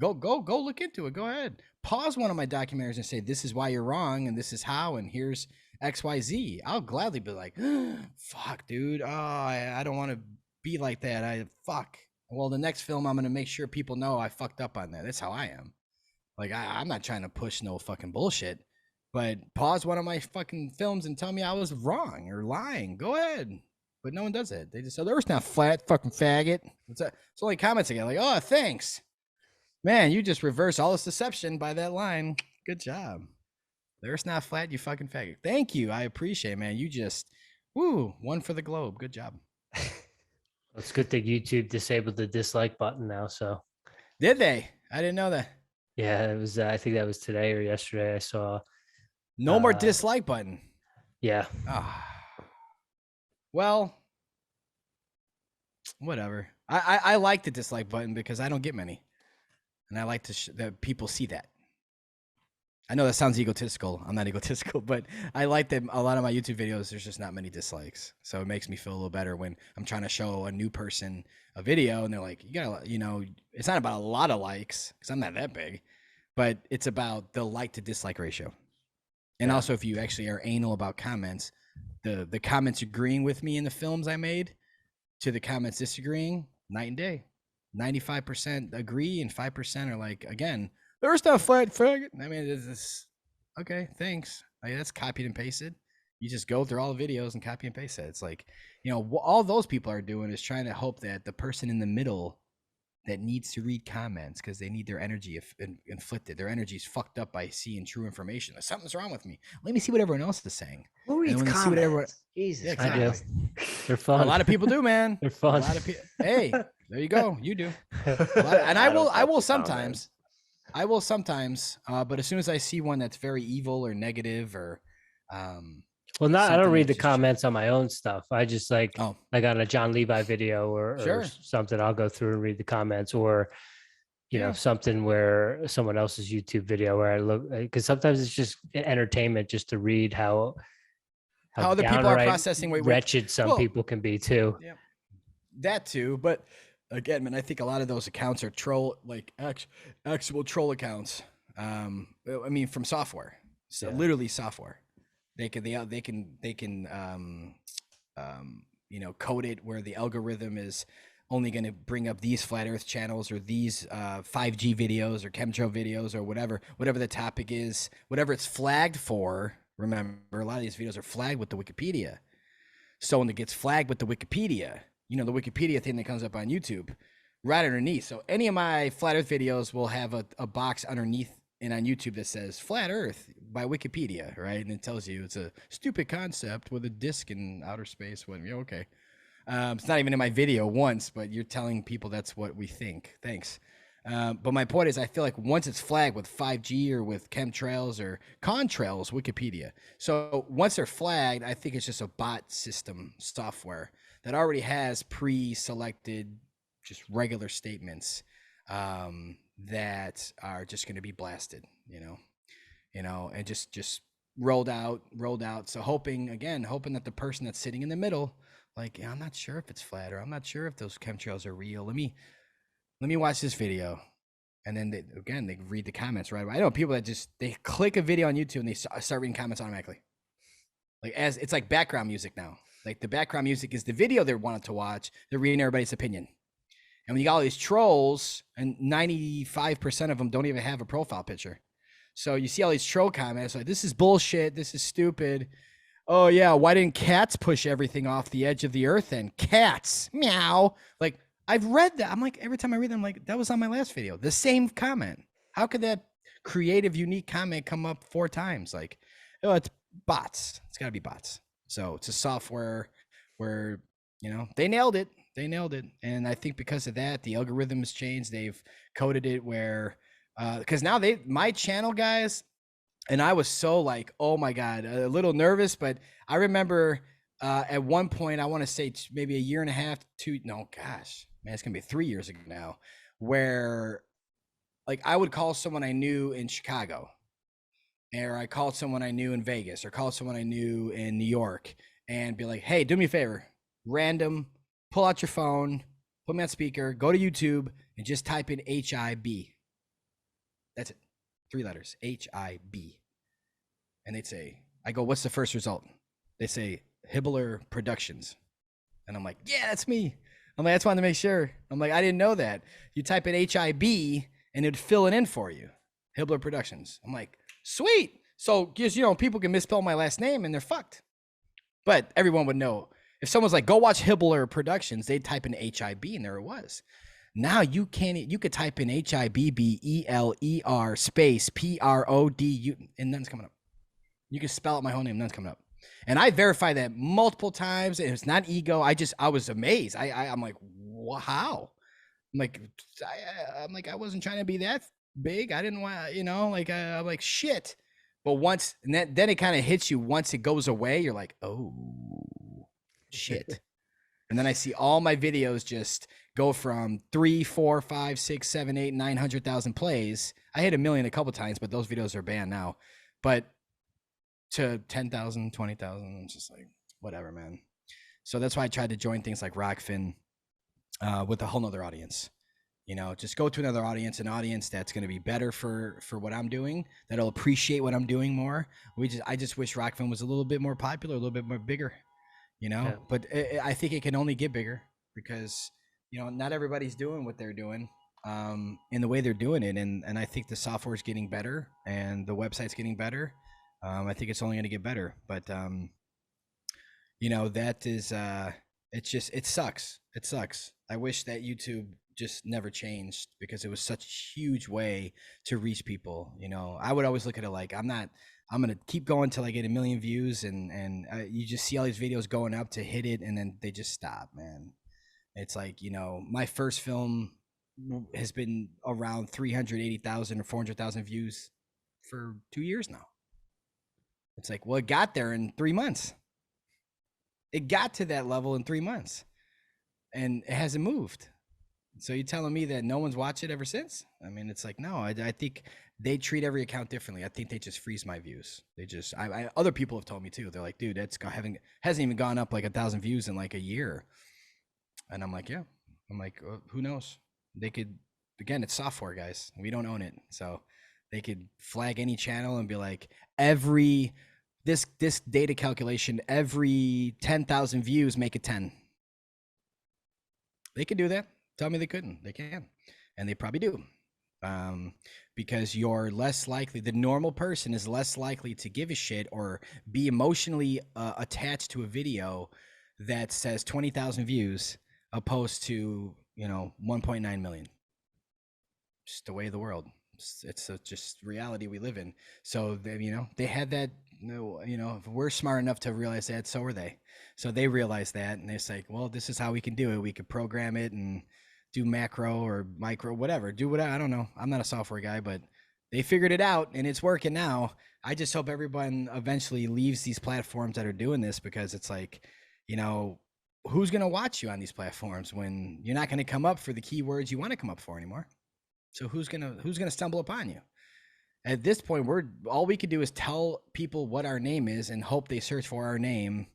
Go look into it. Go ahead. Pause one of my documentaries and say, this is why you're wrong, and this is how, and here's XYZ. I'll gladly be like, fuck, dude. Oh, I don't want to be like that. Fuck. Well, the next film, I'm going to make sure people know I fucked up on that. That's how I am. Like, I'm not trying to push no fucking bullshit, but pause one of my fucking films and tell me I was wrong or lying. Go ahead. But no one does it. They just say, the Earth's not flat, fucking faggot. It's only comments again. Like, oh, thanks. Man, you just reverse all this deception by that line. Good job. The Earth's not flat, you fucking faggot. Thank you. I appreciate it, man. You just, one for the globe. Good job. It's good that YouTube disabled the dislike button now, so. Did they? I didn't know that. Yeah, it was. I think that was today or yesterday. I saw. No more dislike button. Yeah. Well, whatever. I like the dislike button because I don't get many, and I like to that people see that. I know that sounds egotistical. I'm not egotistical, but I like that a lot of my YouTube videos, there's just not many dislikes. So it makes me feel a little better when I'm trying to show a new person a video and they're like, you gotta, it's not about a lot of likes because I'm not that big, but it's about the like to dislike ratio. And also if you actually are anal about comments, the comments agreeing with me in the films I made to the comments disagreeing, night and day. 95% agree and 5% are like, again, there's no flat faggot. I mean, it's okay, thanks. That's copied and pasted. You just go through all the videos and copy and paste it. It's like, all those people are doing is trying to hope that the person in the middle that needs to read comments because they need their energy inflicted. Their energy's fucked up by seeing true information. Something's wrong with me. Let me see what everyone else is saying. Who reads comments? Jesus, yeah, exactly. I do. They're fun. A lot of people do, man. They're fun. A lot of people. Hey, there you go. You do. And I will sometimes. I will sometimes, but as soon as I see one that's very evil or negative or, well, I don't read the comments on my own stuff. I just like on a John Levi video or something, I'll go through and read the comments or, something where someone else's YouTube video where I look, because sometimes it's just entertainment just to read how other people are processing wretched some people can be too. Yeah, that too, but. Again, man, I think a lot of those accounts are actual troll accounts. I mean, from software. So literally software. They can code it where the algorithm is only going to bring up these flat Earth channels or these 5G videos or chemtrail videos or whatever the topic is, whatever it's flagged for. Remember, a lot of these videos are flagged with the Wikipedia. So when it gets flagged with the Wikipedia, the Wikipedia thing that comes up on YouTube, right underneath. So any of my flat Earth videos will have a box underneath and on YouTube that says Flat Earth by Wikipedia, right? And it tells you it's a stupid concept with a disk in outer space. Okay. It's not even in my video once, but you're telling people that's what we think. Thanks. But my point is, I feel like once it's flagged with 5G or with chemtrails or contrails, Wikipedia. So once they're flagged, I think it's just a bot system software that already has pre-selected just regular statements that are just going to be blasted, and just rolled out. So hoping that the person that's sitting in the middle, like, I'm not sure if it's flat or I'm not sure if those chemtrails are real. Let me watch this video. And then they read the comments right away. I know people that they click a video on YouTube and they start reading comments automatically. Like it's like background music now. Like the background music is the video they wanted to watch. They're reading everybody's opinion. And when you got all these trolls, and 95% of them don't even have a profile picture. So you see all these troll comments like, this is bullshit. This is stupid. Oh yeah. Why didn't cats push everything off the edge of the earth then? Cats, meow. Like I've read that. I'm like, every time I read them, I'm like, that was on my last video. The same comment. How could that creative, unique comment come up 4 times? Like, oh, it's bots. It's gotta be bots. So it's a software where, they nailed it. And I think because of that, the algorithm has changed. They've coded it where, because now my channel guys, and I was so like, oh my God, a little nervous, but I remember at one point, I want to say maybe a year and a half, it's going to be 3 years ago now, where like I would call someone I knew in Chicago, or I called someone I knew in Vegas, or called someone I knew in New York, and be like, hey, do me a favor, random, pull out your phone, put me on speaker, go to YouTube, and just type in HIB. That's it. 3 letters, HIB. And they'd say, I go, what's the first result? They say, Hibbeler Productions. And I'm like, yeah, that's me. I'm like, I just wanted to make sure. I'm like, I didn't know that. You type in HIB, and it'd fill it in for you. Hibbeler Productions. I'm like, sweet. So, because, people can misspell my last name and they're fucked. But everyone would know. If someone's like, go watch Hibbeler Productions, they'd type in HIB and there it was. Now you could type in HIBBELER space PRODU and nothing's coming up. You can spell out my whole name, nothing's coming up. And I verified that multiple times. It's not ego. I was amazed. I'm like, how? I'm like, I wasn't trying to be that big. I didn't want, like, I'm like, shit. But once, and then it kind of hits you. Once it goes away, you're like, oh, shit. And then I see all my videos just go from 3, 4, 5, 6, 7, 8, 900,000 plays. I hit 1 million a couple times, but those videos are banned now. But to 10,000, 20,000, it's just like, whatever, man. So that's why I tried to join things like Rockfin with a whole nother audience. Just go to another audience, an audience that's going to be better for what I'm doing, that'll appreciate what I'm doing more. I just wish Rockfin was a little bit more popular, a little bit more bigger, Yeah. But I think it can only get bigger because, not everybody's doing what they're doing in the way they're doing it. And I think the software is getting better and the website's getting better. I think it's only going to get better. But, that is, it sucks. It sucks. I wish that YouTube just never changed because it was such a huge way to reach people. I would always look at it like, I'm going to keep going till I get 1 million views. And you just see all these videos going up to hit it. And then they just stop, man. It's like, my first film has been around 380,000 or 400,000 views for 2 years now. It's like, well, it got there in 3 months. It got to that level in 3 months and it hasn't moved. So you're telling me that no one's watched it ever since? I mean, it's like, no, I think they treat every account differently. I think they just freeze my views. They just, other people have told me too. They're like, dude, hasn't even gone up like 1,000 views in like a year. And I'm like, yeah. I'm like, who knows? They could, again, it's software, guys. We don't own it. So they could flag any channel and be like, this data calculation, every 10,000 views, make it 10. They could do that. Tell me they couldn't. They can. And they probably do. Because you're less likely, the normal person is less likely to give a shit or be emotionally attached to a video that says 20,000 views opposed to, 1.9 million. Just the way of the world. It's just reality we live in. So they had that, if we're smart enough to realize that, so are they. So they realized that and they're like, well, this is how we can do it. We could program it and do macro or micro, whatever, do what, I don't know. I'm not a software guy, but they figured it out and it's working now. I just hope everyone eventually leaves these platforms that are doing this because it's like, who's going to watch you on these platforms when you're not going to come up for the keywords you want to come up for anymore? So who's going to stumble upon you? At this point, all we could do is tell people what our name is and hope they search for our name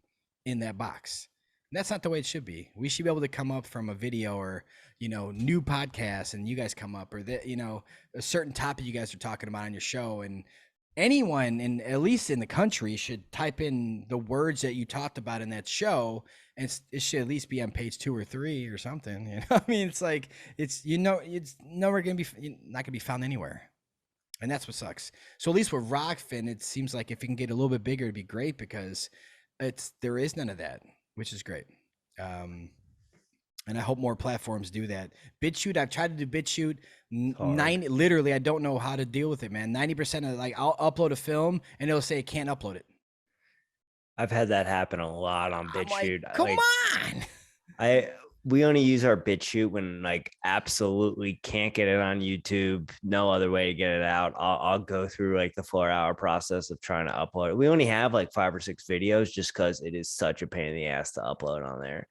in that box. And that's not the way it should be. We should be able to come up from a video or, new podcasts and you guys come up or a certain topic you guys are talking about on your show. And anyone at least in the country should type in the words that you talked about in that show. And it should at least be on page 2 or 3 or something. I mean, it's like, it's nowhere going to be, not going to be found anywhere. And that's what sucks. So at least with Rockfin, it seems like if it can get a little bit bigger, it'd be great because there is none of that, which is great. And I hope more platforms do that. BitChute, I've tried to do BitChute. Literally, I don't know how to deal with it, man. 90% of I'll upload a film and it'll say it can't upload it. I've had that happen a lot on BitChute. Come on. We only use our BitChute when absolutely can't get it on YouTube. No other way to get it out. I'll go through the 4-hour process of trying to upload it. We only have 5 or 6 videos just because it is such a pain in the ass to upload on there.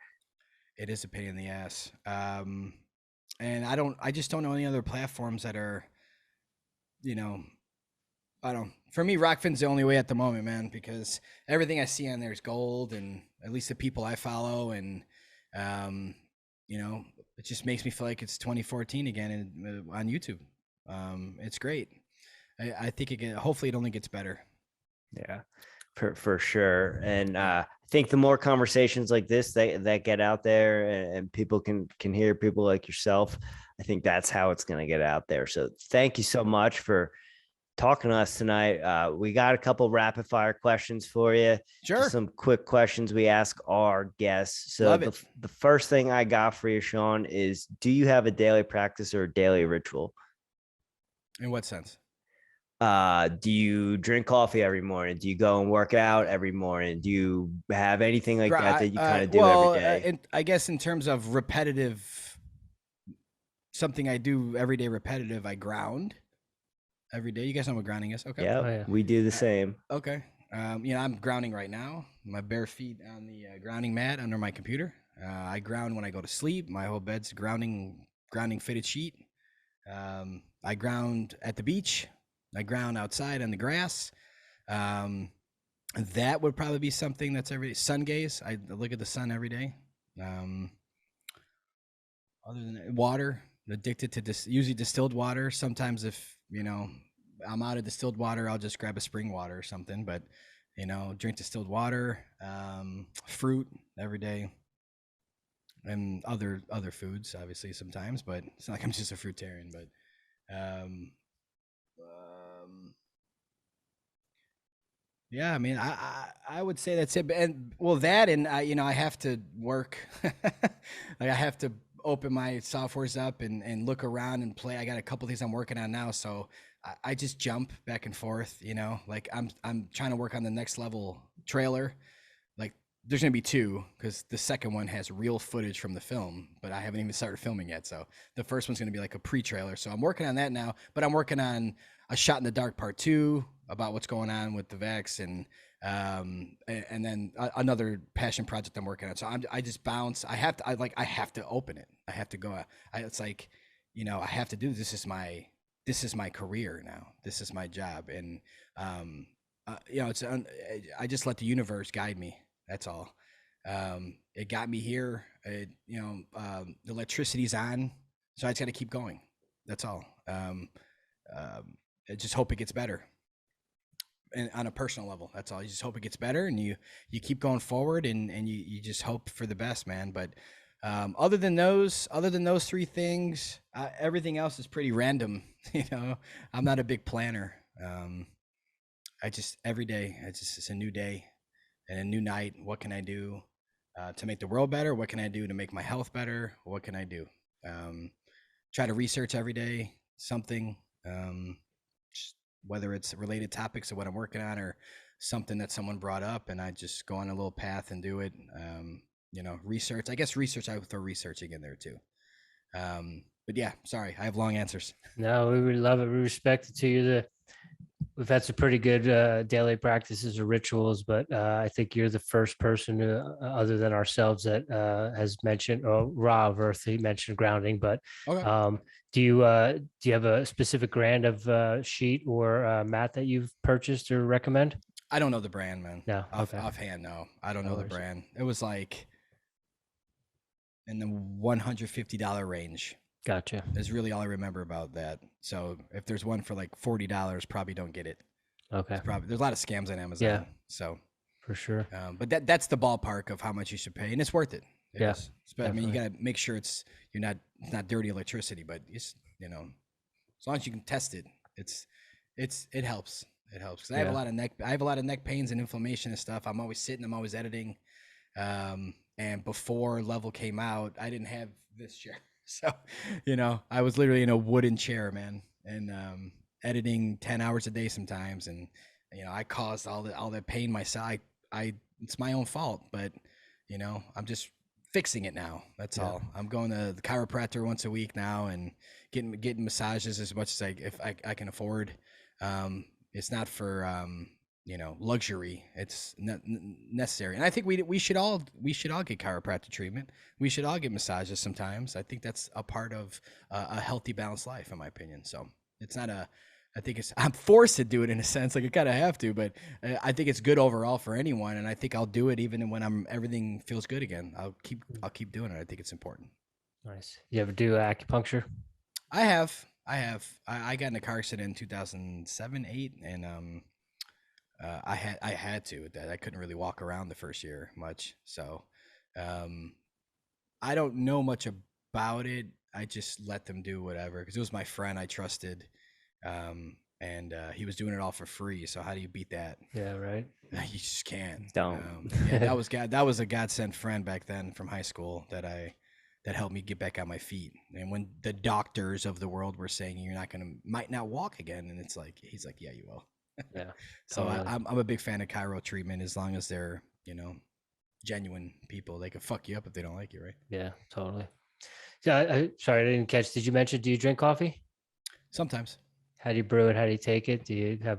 It is a pain in the ass. And I just don't know any other platforms that are, for me, Rockfin's the only way at the moment, man, because everything I see on there is gold and at least the people I follow. And, it just makes me feel like it's 2014 again on YouTube. It's great. I think hopefully it only gets better. Yeah, for sure. And I think the more conversations like this that get out there and people can hear people like yourself, I think that's how it's going to get out there. So thank you so much for talking to us tonight. We got a couple rapid fire questions for you. Sure. Just some quick questions we ask our guests. So the first thing I got for you, Sean, is do you have a daily practice or a daily ritual? In what sense? Do you drink coffee every morning? Do you go and work out every morning? Do you have anything like that you kind of do every day? I guess in terms of repetitive, something I do every day repetitive, I ground. every day. You guys know what grounding is? Okay. Yeah, Oh, yeah. we do the same. Okay. I'm grounding right now. My bare feet on the grounding mat under my computer. I ground when I go to sleep. My whole bed's grounding fitted sheet. I ground at the beach. I ground outside on the grass. That would probably be something that's every day. Sun gaze. I look at the sun every day. Other than that, water, addicted to usually distilled water. Sometimes if, I'm out of distilled water, I'll just grab a spring water or something, but, drink distilled water, fruit every day, and other foods, obviously sometimes, but it's not like I'm just a fruitarian, but, yeah, I mean, I would say that's it. And well, that, and I have to work. Like I have to open my softwares up and look around and play. I got a couple things I'm working on now, so I just jump back and forth. Like I'm trying to work on the next level trailer. Like there's gonna be two, because the second one has real footage from the film, but I haven't even started filming yet. So the first one's gonna be like a pre-trailer. So I'm working on that now. But I'm working on a Shot in the Dark Part 2 about what's going on with the Vex, and then another passion project I'm working on. So I just bounce. I have to open it. I have to go. It's like, I have to do this. This is my career now. This is my job. And, I just let the universe guide me. That's all. It got me here. The electricity's on, so I just got to keep going. That's all. I just hope it gets better. And on a personal level, that's all. You just hope it gets better, and you keep going forward, and you just hope for the best, man. But other than those three things, everything else is pretty random. I'm not a big planner. Every day, it's a new day and a new night. What can I do to make the world better? What can I do to make my health better? What can I do? Try to research every day something. Whether it's related topics of what I'm working on or something that someone brought up, and I just go on a little path and do it. Research, I guess research, I would throw researching in there too. But yeah, sorry, I have long answers. No, we really love it. We respect it to you. We've had some pretty good daily practices or rituals, but I think you're the first person other than ourselves that has mentioned, Rob Earth, he mentioned grounding, but okay. Do you have a specific brand of sheet or mat that you've purchased or recommend? I don't know the brand, man. No, offhand, no. I don't know the brand. It was like in the $150 range. Gotcha. Is really all I remember about that. So if there's one for like $40, probably don't get it. Okay. There's a lot of scams on Amazon. Yeah. So for sure. But that's the ballpark of how much you should pay, and it's worth it. Yes. Yeah, I mean, you got to make sure it's not dirty electricity, but it's, as long as you can test it, it helps. It helps, because I have a lot of neck pains and inflammation and stuff. I'm always sitting. I'm always editing. And before Level came out, I didn't have this chair. So, I was literally in a wooden chair, man, and editing 10 hours a day sometimes. And, I caused all that pain myself. It's my own fault, but, I'm just fixing it now. That's all. I'm going to the chiropractor once a week now and getting massages as much as I can afford. It's not for, luxury. It's not necessary. And I think we should all get chiropractic treatment. We should all get massages sometimes. I think that's a part of a healthy, balanced life, in my opinion. So it's not I'm forced to do it in a sense, like I kind of have to, but I think it's good overall for anyone. And I think I'll do it even when everything feels good again. I'll keep doing it. I think it's important. Nice. You ever do acupuncture? I have. I got in a car accident in 2007, 8, and I had to. I couldn't really walk around the first year much. So I don't know much about it. I just let them do whatever, because it was my friend I trusted. And he was doing it all for free. So how do you beat that? Yeah, right. You just can't. Don't. That was a godsend friend back then from high school that helped me get back on my feet. And when the doctors of the world were saying might not walk again, and it's like, he's like, yeah, you will. Yeah. So I'm a big fan of chiro treatment, as long as they're, genuine people. They can fuck you up if they don't like you, right? Yeah, totally. Yeah. Sorry, I didn't catch. Did you mention, do you drink coffee? Sometimes. How do you brew it? How do you take it? Do you have?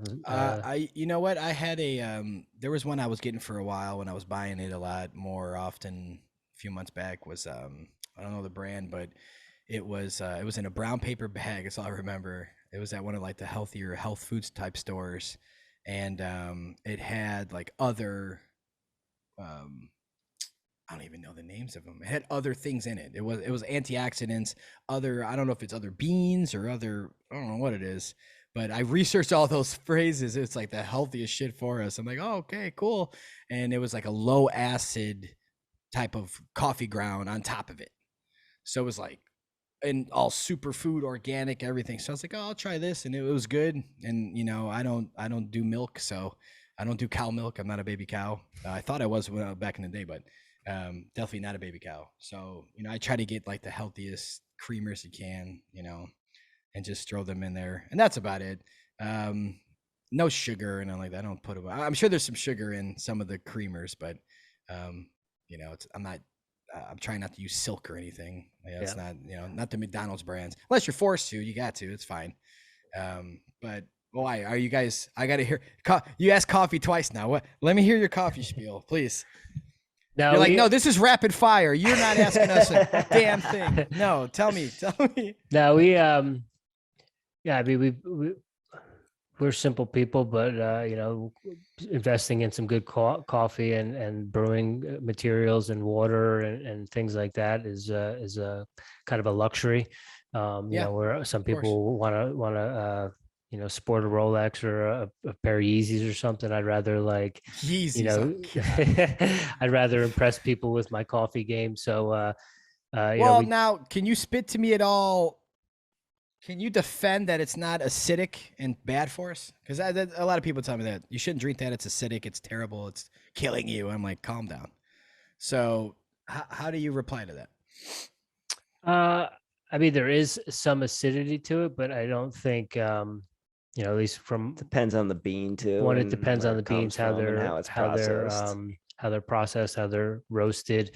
You know what? I had there was one I was getting for a while when I was buying it a lot more often. A few months back was I don't know the brand, but it was in a brown paper bag. That's all I remember. It was at one of like the healthier health foods type stores, and it had like other I don't even know the names of them. It had other things in it. It was antioxidants, I don't know if it's other beans or other, I don't know what it is, but I researched all those phrases. It's like the healthiest shit for us. I'm like, oh, okay, cool. And it was like a low acid type of coffee ground on top of it. So it was like, and all superfood, organic, everything. So I was like, oh, I'll try this. And it was good. And I don't do milk. So I don't do cow milk. I'm not a baby cow. I thought I was back in the day, but definitely not a baby cow. So I try to get like the healthiest creamers you can, and just throw them in there, and that's about it. No sugar and like that. I don't put them. I'm sure there's some sugar in some of the creamers, but I'm trying not to use Silk or anything. It's not not the McDonald's brands, unless you're forced to. You got to. It's fine. But why are you guys? I got to hear. You asked coffee twice now. What? Let me hear your coffee spiel, please. No, you're like, no, this is rapid fire. You're not asking us a damn thing. No, tell me. No, I mean, we're simple people, but investing in some good coffee and brewing materials and water and things like that is a kind of a luxury. Where some people want to sport a Rolex or a pair of Yeezys or something. I'd rather like Yeezys. I'd rather impress people with my coffee game. So, now, can you spit to me at all? Can you defend that it's not acidic and bad for us? Because a lot of people tell me that you shouldn't drink that. It's acidic. It's terrible. It's killing you. I'm like, calm down. So, how do you reply to that? I mean, there is some acidity to it, but I don't think. At least depends on the bean too. It depends on the beans, how they're processed, how they're roasted.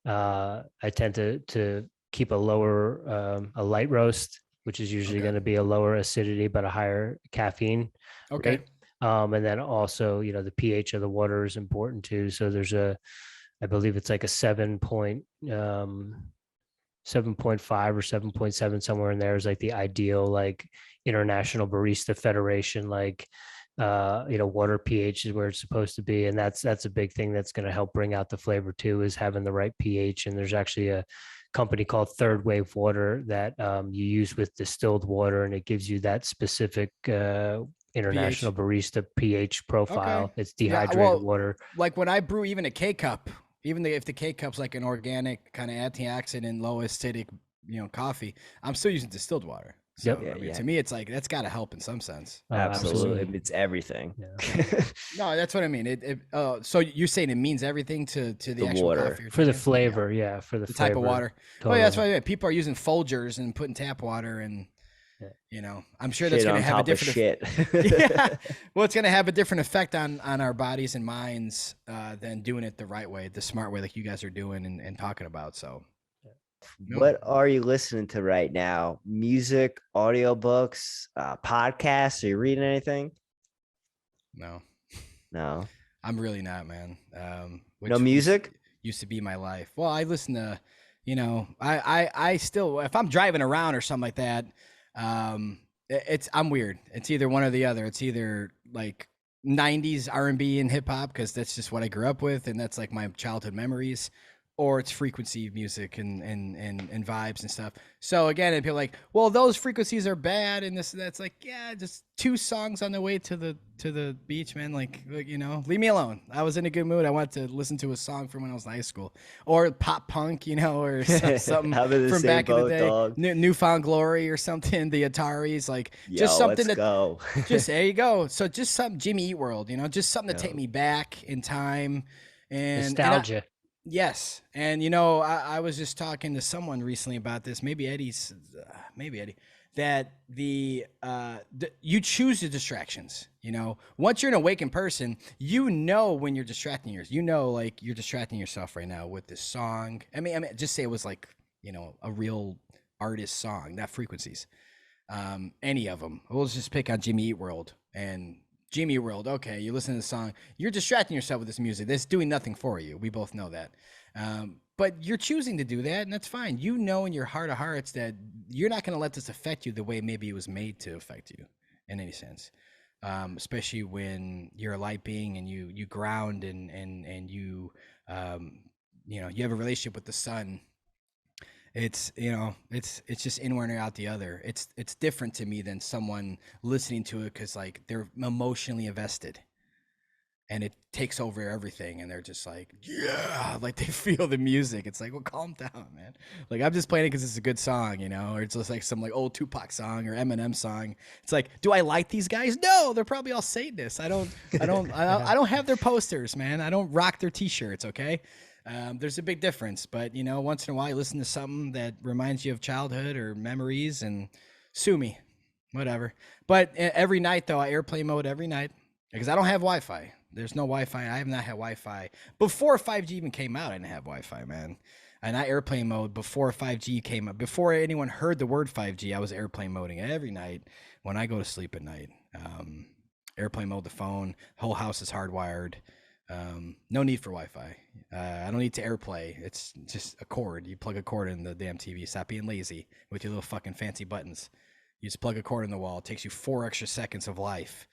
I tend to keep a light roast, which is usually going to be a lower acidity but a higher caffeine. Okay. Right? And then also, the pH of the water is important too. So there's I believe it's like a 7.5 or 7.7 somewhere in there is like the ideal like International Barista Federation water pH is where it's supposed to be, and that's a big thing that's going to help bring out the flavor too, is having the right pH. And there's actually a company called Third Wave Water that you use with distilled water, and it gives you that specific International Barista pH profile. Okay. It's dehydrated water. Like when I brew even a K-cup, even if the K-cup's like an organic kind of antioxidant, low acidic, coffee, I'm still using distilled water. So, to me, it's like that's got to help in some sense. Absolutely. It's everything. Yeah. No, that's what I mean. So you're saying it means everything to the actual water coffee for the flavor, for the type of water. Totally. Oh, yeah, that's why people are using Folgers and putting tap water, and I'm sure that's going to have a different Well, it's going to have a different effect on our bodies and minds than doing it the right way, the smart way, like you guys are doing and talking about. So. No. What are you listening to right now? Music, audiobooks, podcasts? Are you reading anything? No. I'm really not, man. No music? Used to be my life. Well, I listen to, I still, if I'm driving around or something like that, I'm weird. It's either one or the other. It's either like 90s R&B and hip hop, because that's just what I grew up with, and that's like my childhood memories. Or it's frequency music and vibes and stuff. So again, it'd be like, well, those frequencies are bad, and this and that's like, yeah, just 2 songs on the way to the beach, man. Like leave me alone. I was in a good mood. I wanted to listen to a song from when I was in high school, or pop punk, or something from back in the day. Dog. Newfound Glory or something. The Ataris, like just something just there you go. So just something Jimmy Eat World, just something to take me back in time and nostalgia. Yes. And, I was just talking to someone recently about this, maybe Eddie, that you choose the distractions, once you're an awakened person, when you're distracting yourself, like you're distracting yourself right now with this song. I mean, just say it was like, a real artist song, not frequencies. Any of them. We'll just pick on Jimmy Eat World. And Jimmy Eat World, okay, you listen to the song, you're distracting yourself with this music. That's doing nothing for you. We both know that. But you're choosing to do that, and that's fine. You know in your heart of hearts that you're not going to let this affect you the way maybe it was made to affect you in any sense. Especially when you're a light being and you ground and you you know, you have a relationship with the sun. It's, you know, it's just in one or out the other. It's different to me than someone listening to it because like they're emotionally invested and it takes over everything and they're just like, yeah, like they feel the music. It's like, well, calm down, man. Like I'm just playing it because it's a good song, you know, or it's just like some like old Tupac song or Eminem song. It's like, do I like these guys? No, they're probably all Satanists. I don't have their posters, man. I don't rock their t-shirts. Okay. There's a big difference, but you know, once in a while you listen to something that reminds you of childhood or memories and sue me, whatever. But every night though, I airplane mode every night because I don't have Wi-Fi. There's no Wi-Fi. I have not had Wi-Fi before 5G even came out. I didn't have Wi-Fi, man. And I airplane mode before 5G came up. Before anyone heard the word 5G, I was airplane moding every night when I go to sleep at night. Airplane mode the phone. Whole house is hardwired. No need for Wi-Fi. I don't need to AirPlay. It's just a cord. You plug a cord in the damn TV. Stop being lazy with your little fucking fancy buttons. You just plug a cord in the wall. It takes you 4 extra seconds of life.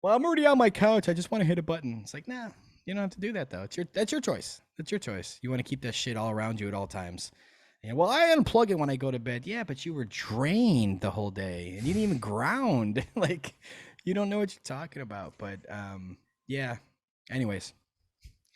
Well, I'm already on my couch. I just want to hit a button. It's like, nah, you don't have to do that though. That's your choice. That's your choice. You want to keep that shit all around you at all times. And well, I unplug it when I go to bed. Yeah, but you were drained the whole day and you didn't even ground. Like, you don't know what you're talking about. But yeah. Anyways.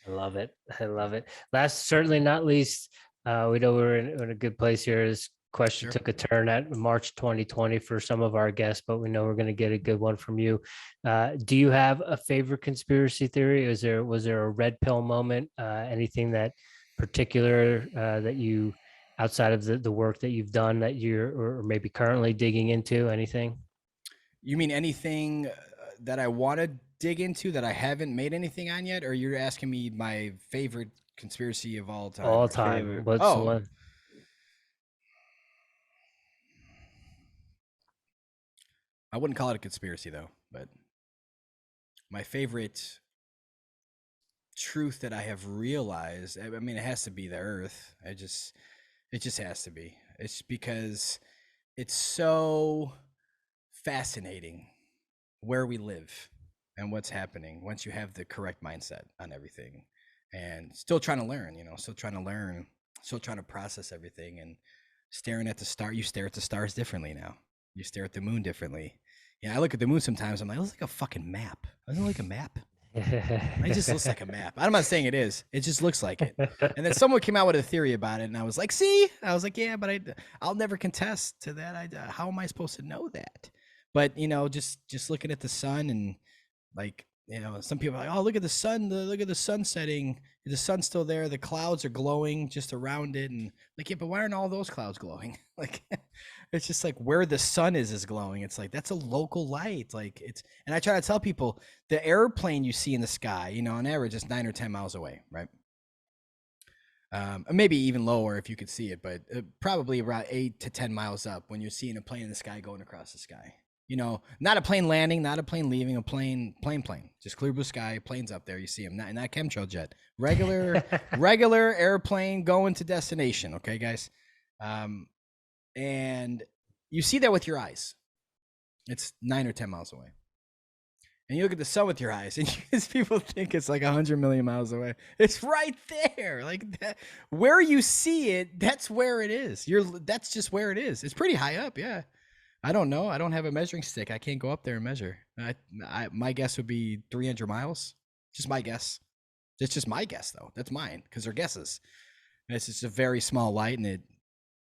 I love it. I love it. Last, certainly not least, we know we're in a good place here. This question took a turn at March 2020 for some of our guests, but we know we're going to get a good one from you. Do you have a favorite conspiracy theory? Was there a red pill moment? Anything that particular that you, outside of the work that you've done, that you're or maybe currently digging into? Anything? You mean anything that I want to dig into that I haven't made anything on yet, or you're asking me my favorite conspiracy of all time? All time. Favorite. What's the one? I wouldn't call it a conspiracy though, but my favorite truth that I have realized, I mean, it has to be the Earth. It just has to be. It's because it's so fascinating where we live and what's happening once you have the correct mindset on everything, and still trying to learn, still trying to process everything and staring at the star. You stare at the stars differently now. You stare at the moon differently. Yeah, I look at the moon sometimes. I'm like, it looks like a fucking map. Doesn't it look like a map? It just looks like a map. I'm not saying it is. It just looks like it. And then someone came out with a theory about it, and I was like, see? I was like, yeah, but I'll never contest to that. How am I supposed to know that? But, just looking at the sun and like, some people are like, oh, look at the sun. Look at the sun setting. The sun's still there. The clouds are glowing just around it. And like, yeah, but why aren't all those clouds glowing? Like, it's just like where the sun is glowing. It's like, that's a local light. Like and I try to tell people the airplane you see in the sky, on average is 9 or 10 miles away. Right. Maybe even lower if you could see it, but probably around 8 to 10 miles up when you're seeing a plane in the sky going across the sky. Not a plane landing, not a plane leaving, a plane, just clear blue sky, planes up there. You see them, not chemtrail jet, regular airplane going to destination. Okay, guys. And you see that with your eyes. It's 9 or 10 miles away. And you look at the sun with your eyes, and people think it's like 100 million miles away. It's right there. Like that, where you see it, that's where it is. That's just where it is. It's pretty high up. Yeah. I don't know. I don't have a measuring stick. I can't go up there and measure. My guess would be 300 miles. Just my guess. It's just my guess, though. That's mine, because they're guesses. And it's just a very small light, and it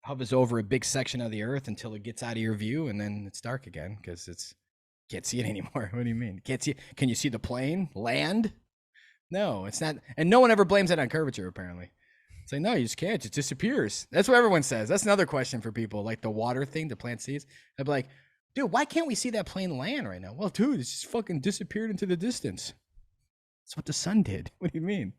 hovers over a big section of the Earth until it gets out of your view, and then it's dark again because can't see it anymore. What do you mean? Can't see? Can you see the plane land? No, it's not. And no one ever blames it on curvature, apparently. It's like, no, you just can't. It disappears. That's what everyone says. That's another question for people, like the water thing, the plant seeds. I'd be like, dude, why can't we see that plane land right now? Well, dude, it's just fucking disappeared into the distance. That's what the sun did. What do you mean?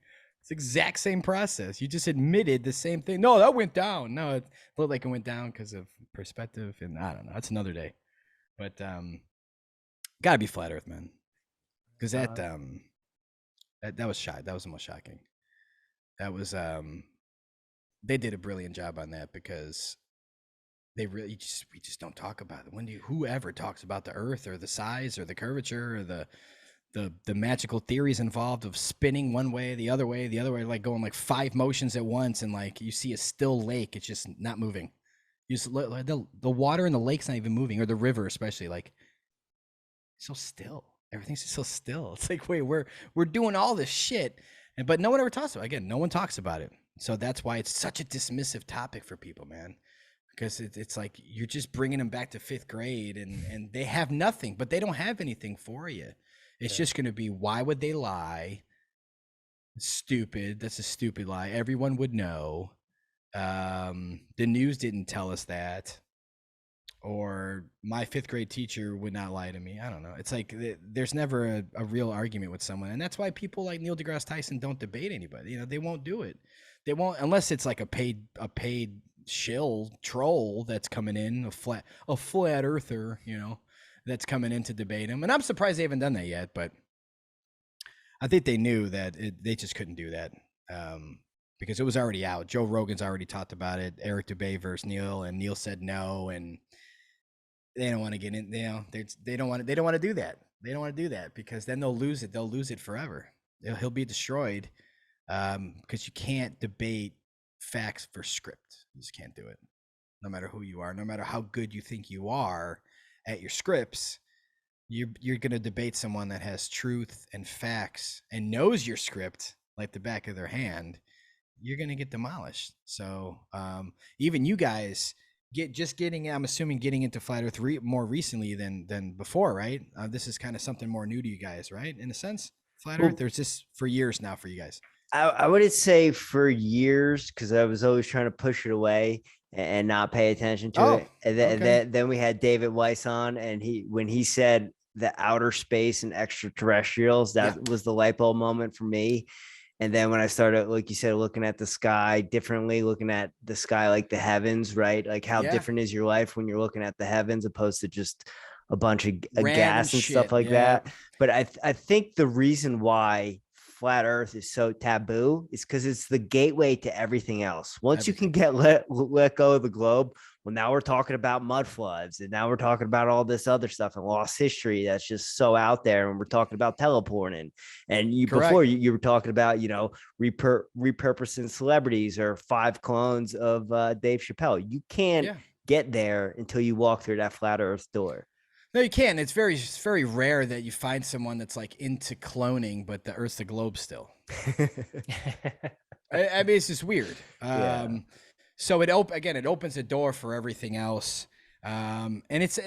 It's the exact same process. You just admitted the same thing. No, that went down. No, it looked like it went down because of perspective, and I don't know. That's another day. But gotta be flat Earth, man. Because that was shot. That was the most shocking. That was they did a brilliant job on that because they really we just don't talk about it. Whoever talks about the Earth or the size or the curvature or the magical theories involved of spinning one way, the other way, like going like 5 motions at once, and like you see a still lake, it's just not moving. You just the water in the lake's not even moving, or the river especially, like so still. Everything's just so still. It's like, wait, we're doing all this shit, but no one ever talks about it. Again, no one talks about it. So that's why it's such a dismissive topic for people, man. Because it's like you're just bringing them back to 5th grade, and they have nothing, but they don't have anything for you. It's just going to be, why would they lie? Stupid. That's a stupid lie. Everyone would know. The news didn't tell us that. Or my 5th grade teacher would not lie to me. I don't know. It's like there's never a real argument with someone. And that's why people like Neil deGrasse Tyson don't debate anybody. You know, they won't do it. They won't, unless it's like a paid shill troll that's coming in, a flat earther, you know, that's coming in to debate him. And I'm surprised they haven't done that yet, but I think they knew that they just couldn't do that because it was already out. Joe Rogan's already talked about it. Eric Dubay versus Neil, and Neil said no, and they don't want to get in. You know, they don't want to do that. They don't want to do that because then they'll lose it. They'll lose it forever. He'll be destroyed because you can't debate facts for script. You just can't do it. No matter who you are, no matter how good you think you are at your scripts, you're going to debate someone that has truth and facts and knows your script like the back of their hand. You're going to get demolished. So even you guys I'm assuming getting into flat earth more recently than before, right? This is kind of something more new to you guys, right? In a sense, flat earth, there's just for years now for you guys. I wouldn't say for years, because I was always trying to push it away and not pay attention to it. And then we had David Weiss on, and when he said the outer space and extraterrestrials, that was the light bulb moment for me. And then when I started, like you said, looking at the sky differently, looking at the sky like the heavens, right? Like how different is your life when you're looking at the heavens opposed to just a bunch of gas and stuff like that. But I think the reason why flat earth is so taboo is because it's the gateway to everything else. Once you can let go of the globe, well, now we're talking about mud floods, and now we're talking about all this other stuff and lost history that's just so out there. And we're talking about teleporting, and before you were talking about, you know, repurposing celebrities or 5 clones of Dave Chappelle. You can't get there until you walk through that flat earth door. No, you can. It's very rare that you find someone that's like into cloning, but the Earth's the globe still. I mean, it's just weird. So it opens the door for everything else. And it's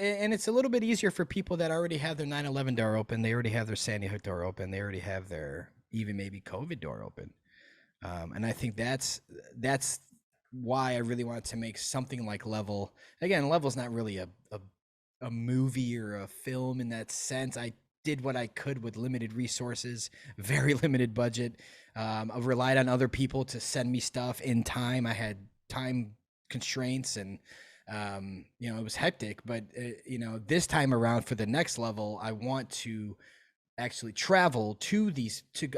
a little bit easier for people that already have their 9/11 door open. They already have their Sandy Hook door open. They already have their even maybe COVID door open. And I think that's why I really wanted to make something like Level. Again, Level's not really a movie or a film in that sense. I did what I could with limited resources, very limited budget. I relied on other people to send me stuff in time. I had time constraints, and you know, it was hectic. But you know, this time around for the next level, I want to actually travel to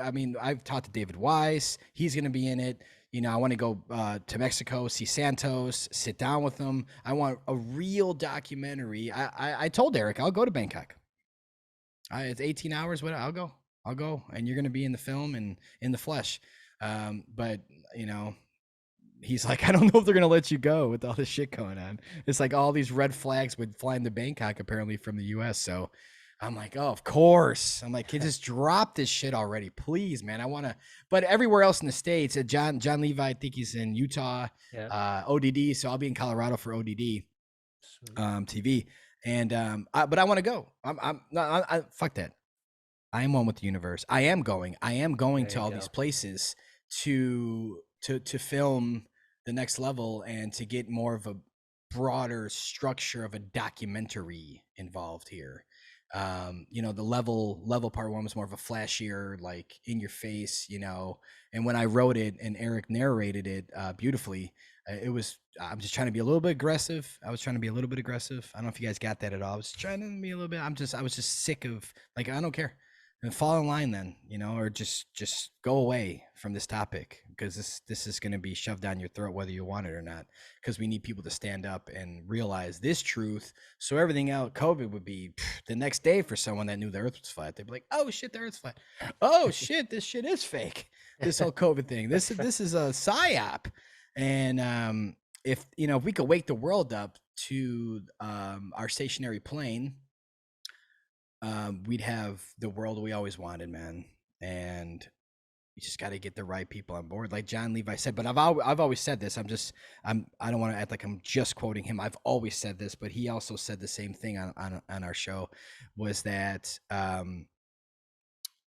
I mean, I've talked to David Weiss. He's going to be in it. You know, I want to go to Mexico, see Santos, sit down with him. I want a real documentary. I told Eric, I'll go to Bangkok. It's 18 hours. I'll go. And you're going to be in the film and in the flesh. But, you know, he's like, I don't know if they're going to let you go with all this shit going on. It's like all these red flags with flying to Bangkok, apparently from the U.S. So I'm like, oh, of course. I'm like, kid, just drop this shit already, please, man. I want to. But everywhere else in the States, John Levi, I think he's in Utah, ODD. So I'll be in Colorado for ODD TV. And but I want to go. I'm not. Fuck that. I am one with the universe. I am going to all these places to film the next level and to get more of a broader structure of a documentary involved here. You know, the level part one was more of a flashier, like in your face, you know. And when I wrote it and Eric narrated it beautifully, it was, I'm just trying to be a little bit aggressive. I was trying to be a little bit aggressive. I don't know if you guys got that at all. I was trying to be a little bit, I was just sick of, like, I don't care. And fall in line then, you know, or just go away from this topic, because this is going to be shoved down your throat whether you want it or not, because we need people to stand up and realize this truth. So everything else, COVID would be the next day for someone that knew the earth was flat. They'd be like, oh shit, the earth's flat. Oh shit, this shit is fake. This whole COVID thing. This is a psyop. And if, you know, if we could wake the world up to our stationary plane, we'd have the world we always wanted, man. And you just got to get the right people on board, like John Levi said. But I've always said this. I don't want to act like I'm just quoting him. I've always said this, but he also said the same thing on our show, was that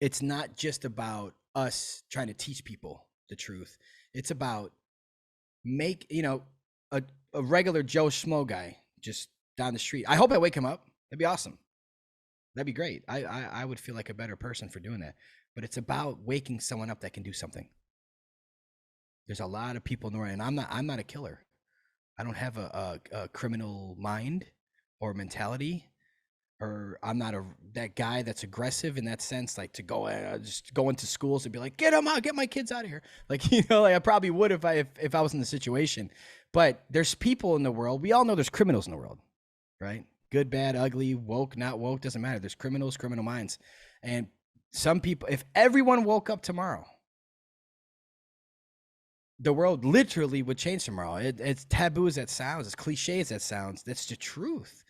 it's not just about us trying to teach people the truth. It's about a regular Joe Schmo guy just down the street. I hope I wake him up. That'd be awesome. That'd be great. I would feel like a better person for doing that. But it's about waking someone up that can do something. There's a lot of people in the world, and I'm not a killer. I don't have a criminal mind or mentality, or I'm not that guy that's aggressive in that sense, like to go just go into schools and be like, get them out, get my kids out of here. Like, you know, like I probably would if I was in the situation. But there's people in the world. We all know there's criminals in the world, right? Good, bad, ugly, woke, not woke, doesn't matter. There's criminals, criminal minds. And some people, if everyone woke up tomorrow, the world literally would change tomorrow. It's taboo as that sounds, as cliche as that sounds, that's the truth.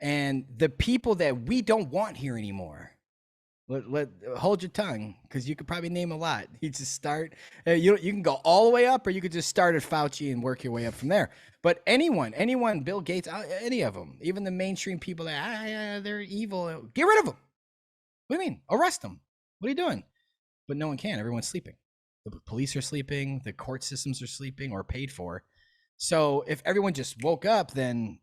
And the people that we don't want here anymore, hold your tongue, because you could probably name a lot. You just start, you can go all the way up, or you could just start at Fauci and work your way up from there. But anyone, Bill Gates, any of them, even the mainstream people that they're evil, get rid of them. What do you mean? Arrest them. What are you doing? But no one can. Everyone's sleeping. The police are sleeping. The court systems are sleeping or paid for. So if everyone just woke up, then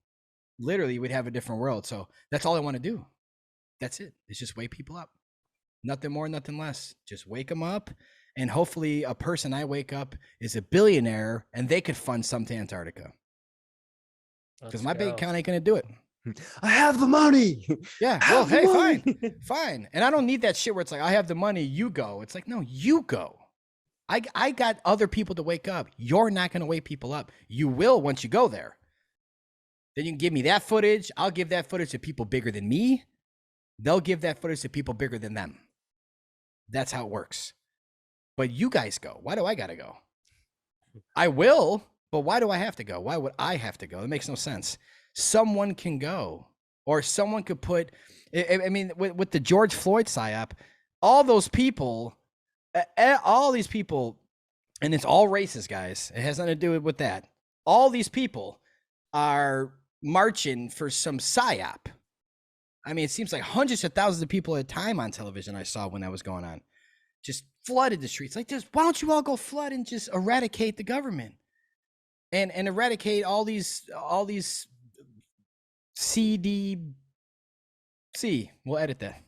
literally we'd have a different world. So that's all I want to do. That's it. It's just wake people up. Nothing more, nothing less. Just wake them up. And hopefully a person I wake up is a billionaire and they could fund some to Antarctica. Because my bank account ain't going to do it. I have the money. Yeah. Well, hey, fine. And I don't need that shit where it's like, I have the money, you go. It's like, no, you go. I got other people to wake up. You're not going to wake people up. You will once you go there. Then you can give me that footage. I'll give that footage to people bigger than me. They'll give that footage to people bigger than them. That's how it works. But you guys go. Why do I got to go? I will, but why do I have to go? Why would I have to go? It makes no sense. Someone can go, or someone could put, I mean, with the George Floyd psyop, all those people, all these people, and it's all racist, guys. It has nothing to do with that. All these people are marching for some psyop. I mean, it seems like hundreds of thousands of people at a time on television I saw when that was going on. Just flooded the streets. Like, just why don't you all go flood and just eradicate the government and eradicate all these CDC. We'll edit that.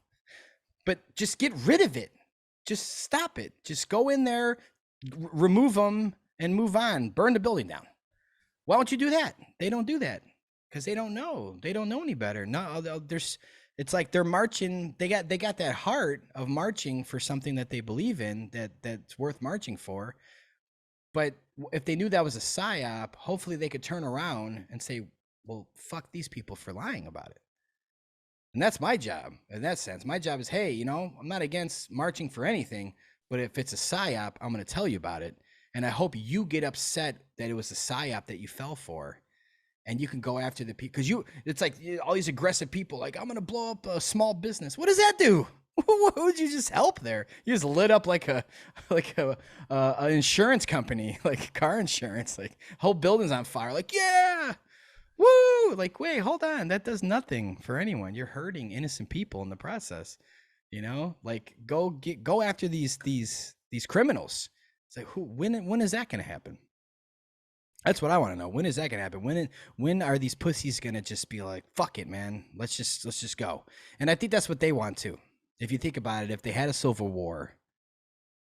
But just get rid of it. Just stop it. Just go in there, remove them, and move on. Burn the building down. Why don't you do that? They don't do that because they don't know. They don't know any better. No, it's like they're marching. They got that heart of marching for something that they believe in, that's worth marching for. But if they knew that was a psyop, hopefully they could turn around and say, well, fuck these people for lying about it. And that's my job in that sense. My job is, hey, I'm not against marching for anything, but if it's a psyop, I'm going to tell you about it. And I hope you get upset that it was a psyop that you fell for. And you can go after the people, because it's like all these aggressive people, like, I'm going to blow up a small business. What does that do? What would you just help there? You just lit up like a insurance company, like car insurance, like whole building's on fire. Like, yeah, woo! Like, wait, hold on. That does nothing for anyone. You're hurting innocent people in the process. Like go after these criminals. It's like, when is that going to happen? That's what I want to know. When is that gonna happen? When are these pussies gonna just be like, fuck it, man, let's just go? And I think that's what they want too. If you think about it, if they had a civil war,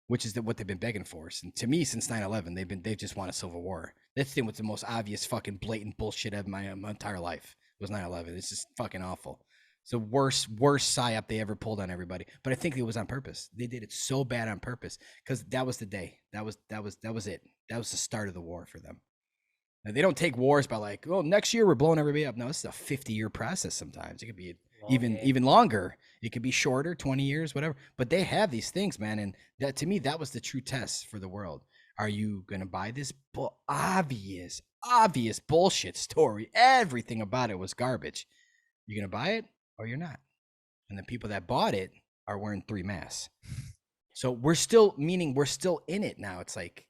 which is what they've been begging for, and to me, since 9/11, they just want a civil war. That's the most obvious fucking blatant bullshit of my entire life was 9/11. It's just fucking awful. It's the worst psyop they ever pulled on everybody. But I think it was on purpose. They did it so bad on purpose because that was the day. That was it. That was the start of the war for them. Now, they don't take wars by like, oh, next year we're blowing everybody up. No, this is a 50-year process. Sometimes it could be even longer. It could be shorter, 20 years, whatever. But they have these things, man. And that, to me, that was the true test for the world. Are you going to buy this obvious bullshit story? Everything about it was garbage. You're going to buy it or you're not. And the people that bought it are wearing 3 masks. So we're still in it now. It's like,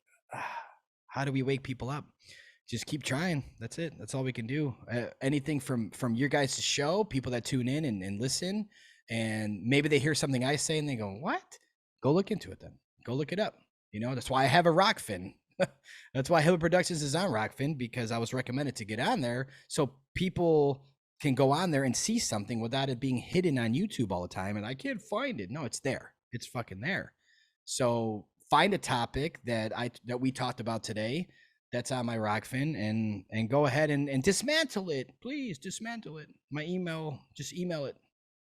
how do we wake people up? Just keep trying. That's it. That's all we can do. Anything from your guys' show, people that tune in and listen, and maybe they hear something I say and they go, what? Go look into it then. Go look it up. You know, that's why I have a Rockfin. That's why Hibbeler Productions is on Rockfin, because I was recommended to get on there so people can go on there and see something without it being hidden on YouTube all the time. And I can't find it. No, it's there. It's fucking there. So find a topic that we talked about today that's on my Rockfin and go ahead and dismantle it. Please dismantle it. My email, just email it.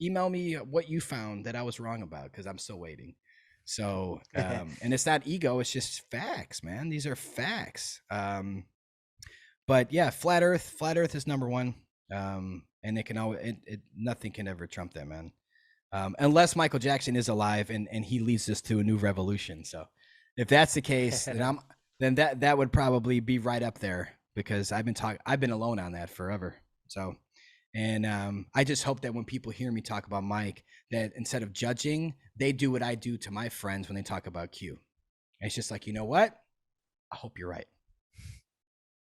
Email me what you found that I was wrong about, because I'm still waiting. So, and it's not ego, it's just facts, man. These are facts. But yeah, flat earth is number one. And it can always, nothing can ever trump that, man. Unless Michael Jackson is alive and he leads us to a new revolution. So if that's the case, then that would probably be right up there, because I've been alone on that forever. So, and I just hope that when people hear me talk about Mike, that instead of judging, they do what I do to my friends when they talk about Q. And it's just like, you know what? I hope you're right.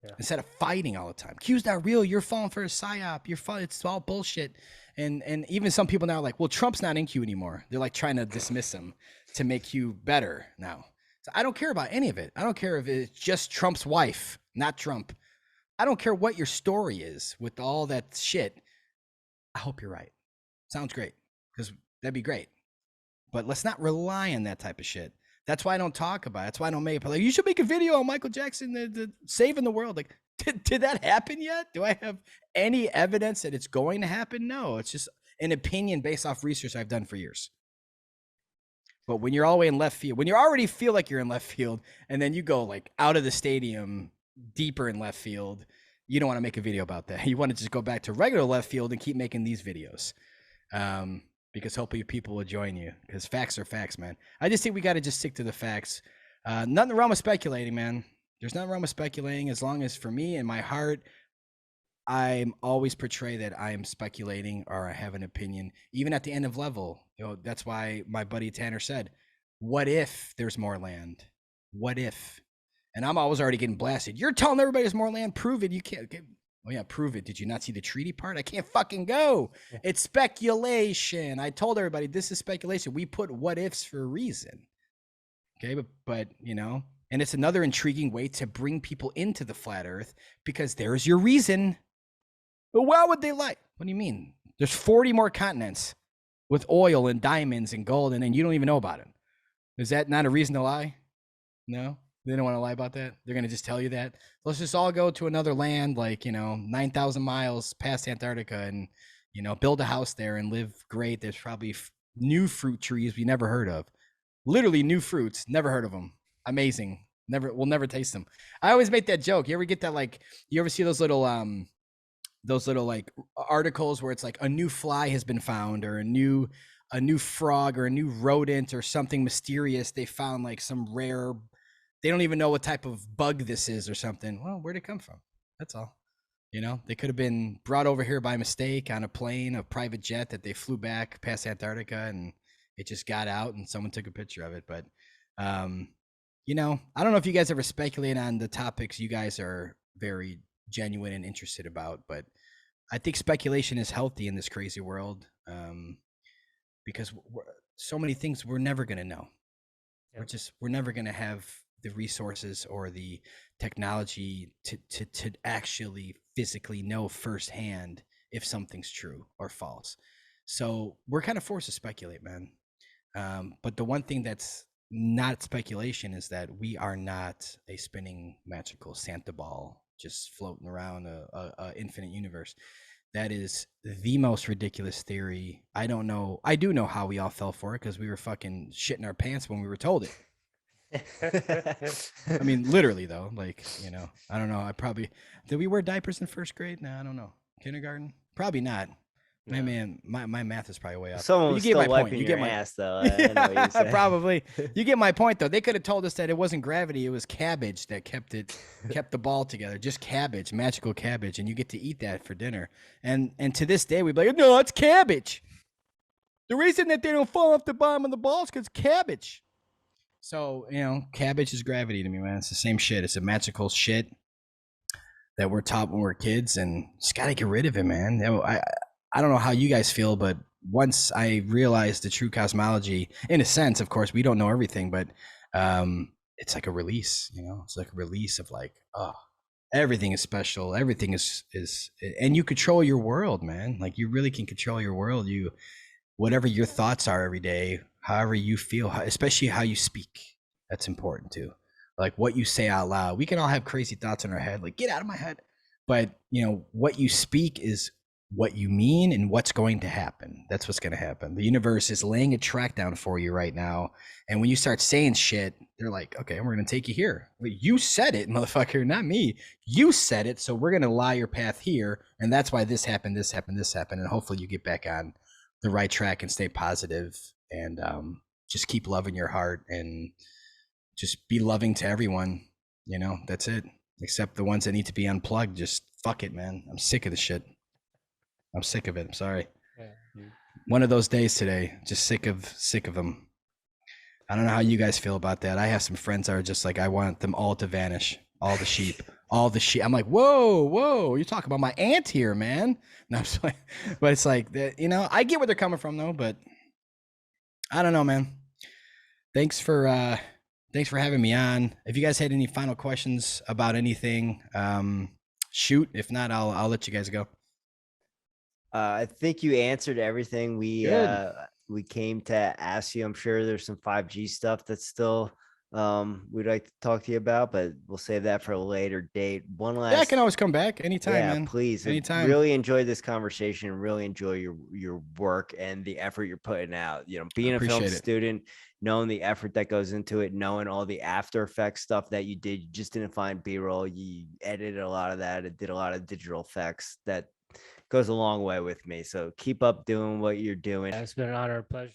Yeah. Instead of fighting all the time. Q's not real. You're falling for a psyop. It's all bullshit. And even some people now are like, well, Trump's not in Q anymore. They're like trying to dismiss him to make Q better now. So I don't care about any of it. I don't care if it's just Trump's wife, not Trump. I don't care what your story is with all that shit. I hope you're right. Sounds great, because that'd be great. But let's not rely on that type of shit. That's why I don't talk about it. That's why I don't make it. Like, you should make a video on Michael Jackson saving the world. Like, did that happen yet? Do I have any evidence that it's going to happen? No, it's just an opinion based off research I've done for years. But when you're all the way in left field, when you already feel like you're in left field, and then you go like out of the stadium deeper in left field, you don't want to make a video about that. You want to just go back to regular left field and keep making these videos. Because hopefully people will join you, because facts are facts, man. I just think we got to just stick to the facts. Nothing wrong with speculating, man. There's nothing wrong with speculating, as long as for me in my heart, I'm always portray that I am speculating or I have an opinion, even at the end of level. You know, that's why my buddy Tanner said, what if there's more land? What if? And I'm always already getting blasted. You're telling everybody there's more land. Prove it. You can't. Oh yeah, prove it. Did you not see the treaty part? I can't fucking go. It's speculation. I told everybody this is speculation. We put what ifs for a reason. Okay, but you know, and it's another intriguing way to bring people into the flat earth, because there's your reason. But why would they lie? What do you mean? There's 40 more continents with oil and diamonds and gold, and then you don't even know about it. Is that not a reason to lie? No, they don't want to lie about that. They're going to just tell you that. Let's just all go to another land, like, 9,000 miles past Antarctica, and, build a house there and live great. There's probably new fruit trees we never heard of. Literally new fruits. Never heard of them. Amazing. We'll never taste them. I always make that joke. You ever get that, like, you ever see those little like articles where it's like a new fly has been found, or a new frog, or a new rodent, or something mysterious. They found like some rare, they don't even know what type of bug this is or something. Well, where'd it come from? That's all. They could have been brought over here by mistake on a plane, a private jet that they flew back past Antarctica, and it just got out and someone took a picture of it. But, I don't know if you guys ever speculate on the topics you guys are very genuine and interested about, but I think speculation is healthy in this crazy world, because so many things we're never going to know. Yep. We're never going to have the resources or the technology to actually physically know firsthand if something's true or false. So we're kind of forced to speculate, man. But the one thing that's not speculation is that we are not a spinning magical Santa ball just floating around a infinite universe. That is the most ridiculous theory. I don't know. I do know how we all fell for it because we were fucking shitting our pants when we were told it. I mean, literally though, like, you know, I don't know. Did we wear diapers in first grade? No, I don't know. Kindergarten? Probably not. No. Man, my math is probably way off. Someone was still wiping your ass, though. I know what you probably. You get my point, though. They could have told us that it wasn't gravity; it was cabbage that kept the ball together. Just cabbage, magical cabbage, and you get to eat that for dinner. And to this day, we'd be like, "No, it's cabbage. The reason that they don't fall off the bottom of the ball is because cabbage." So, you know, cabbage is gravity to me, man. It's the same shit. It's a magical shit that we're taught when we're kids, and just gotta get rid of it, man. You know, I don't know how you guys feel, but once I realized the true cosmology, in a sense, of course, we don't know everything, but it's like a release, you know, it's like a release of like, oh, everything is special. Everything is, and you control your world, man. Like you really can control your world. Whatever your thoughts are every day, however you feel, especially how you speak, that's important too. Like what you say out loud. We can all have crazy thoughts in our head, like get out of my head. But you know, what you speak is what you mean and what's going to happen. That's what's going to happen. The universe is laying a track down for you right now. And when you start saying shit, they're like, okay, we're going to take you here. Well, you said it, motherfucker, not me. You said it. So we're going to lie your path here. And that's why this happened, this happened, this happened. And hopefully you get back on the right track and stay positive and just keep loving your heart and just be loving to everyone. You know, that's it. Except the ones that need to be unplugged. Just fuck it, man. I'm sick of the shit. I'm sick of it. I'm sorry. One of those days today, just sick of them. I don't know how you guys feel about that. I have some friends that are just like, I want them all to vanish. All the sheep. I'm like, whoa. You're talking about my aunt here, man. No, I'm just like, but it's like, you know, I get where they're coming from though, but I don't know, man. Thanks for having me on. If you guys had any final questions about anything, shoot. If not, I'll let you guys go. I think you answered everything we came to ask you. I'm sure there's some 5G stuff that's still we'd like to talk to you about, but we'll save that for a later date. I can always come back anytime, man. Please. Anytime. I really enjoyed this conversation. Really enjoy your work and the effort you're putting out. You know, being a film student, knowing the effort that goes into it, knowing all the After Effects stuff that you did. You just didn't find B-roll. You edited a lot of that. It did a lot of digital effects that goes a long way with me. So keep up doing what you're doing. It's been an honor, a pleasure.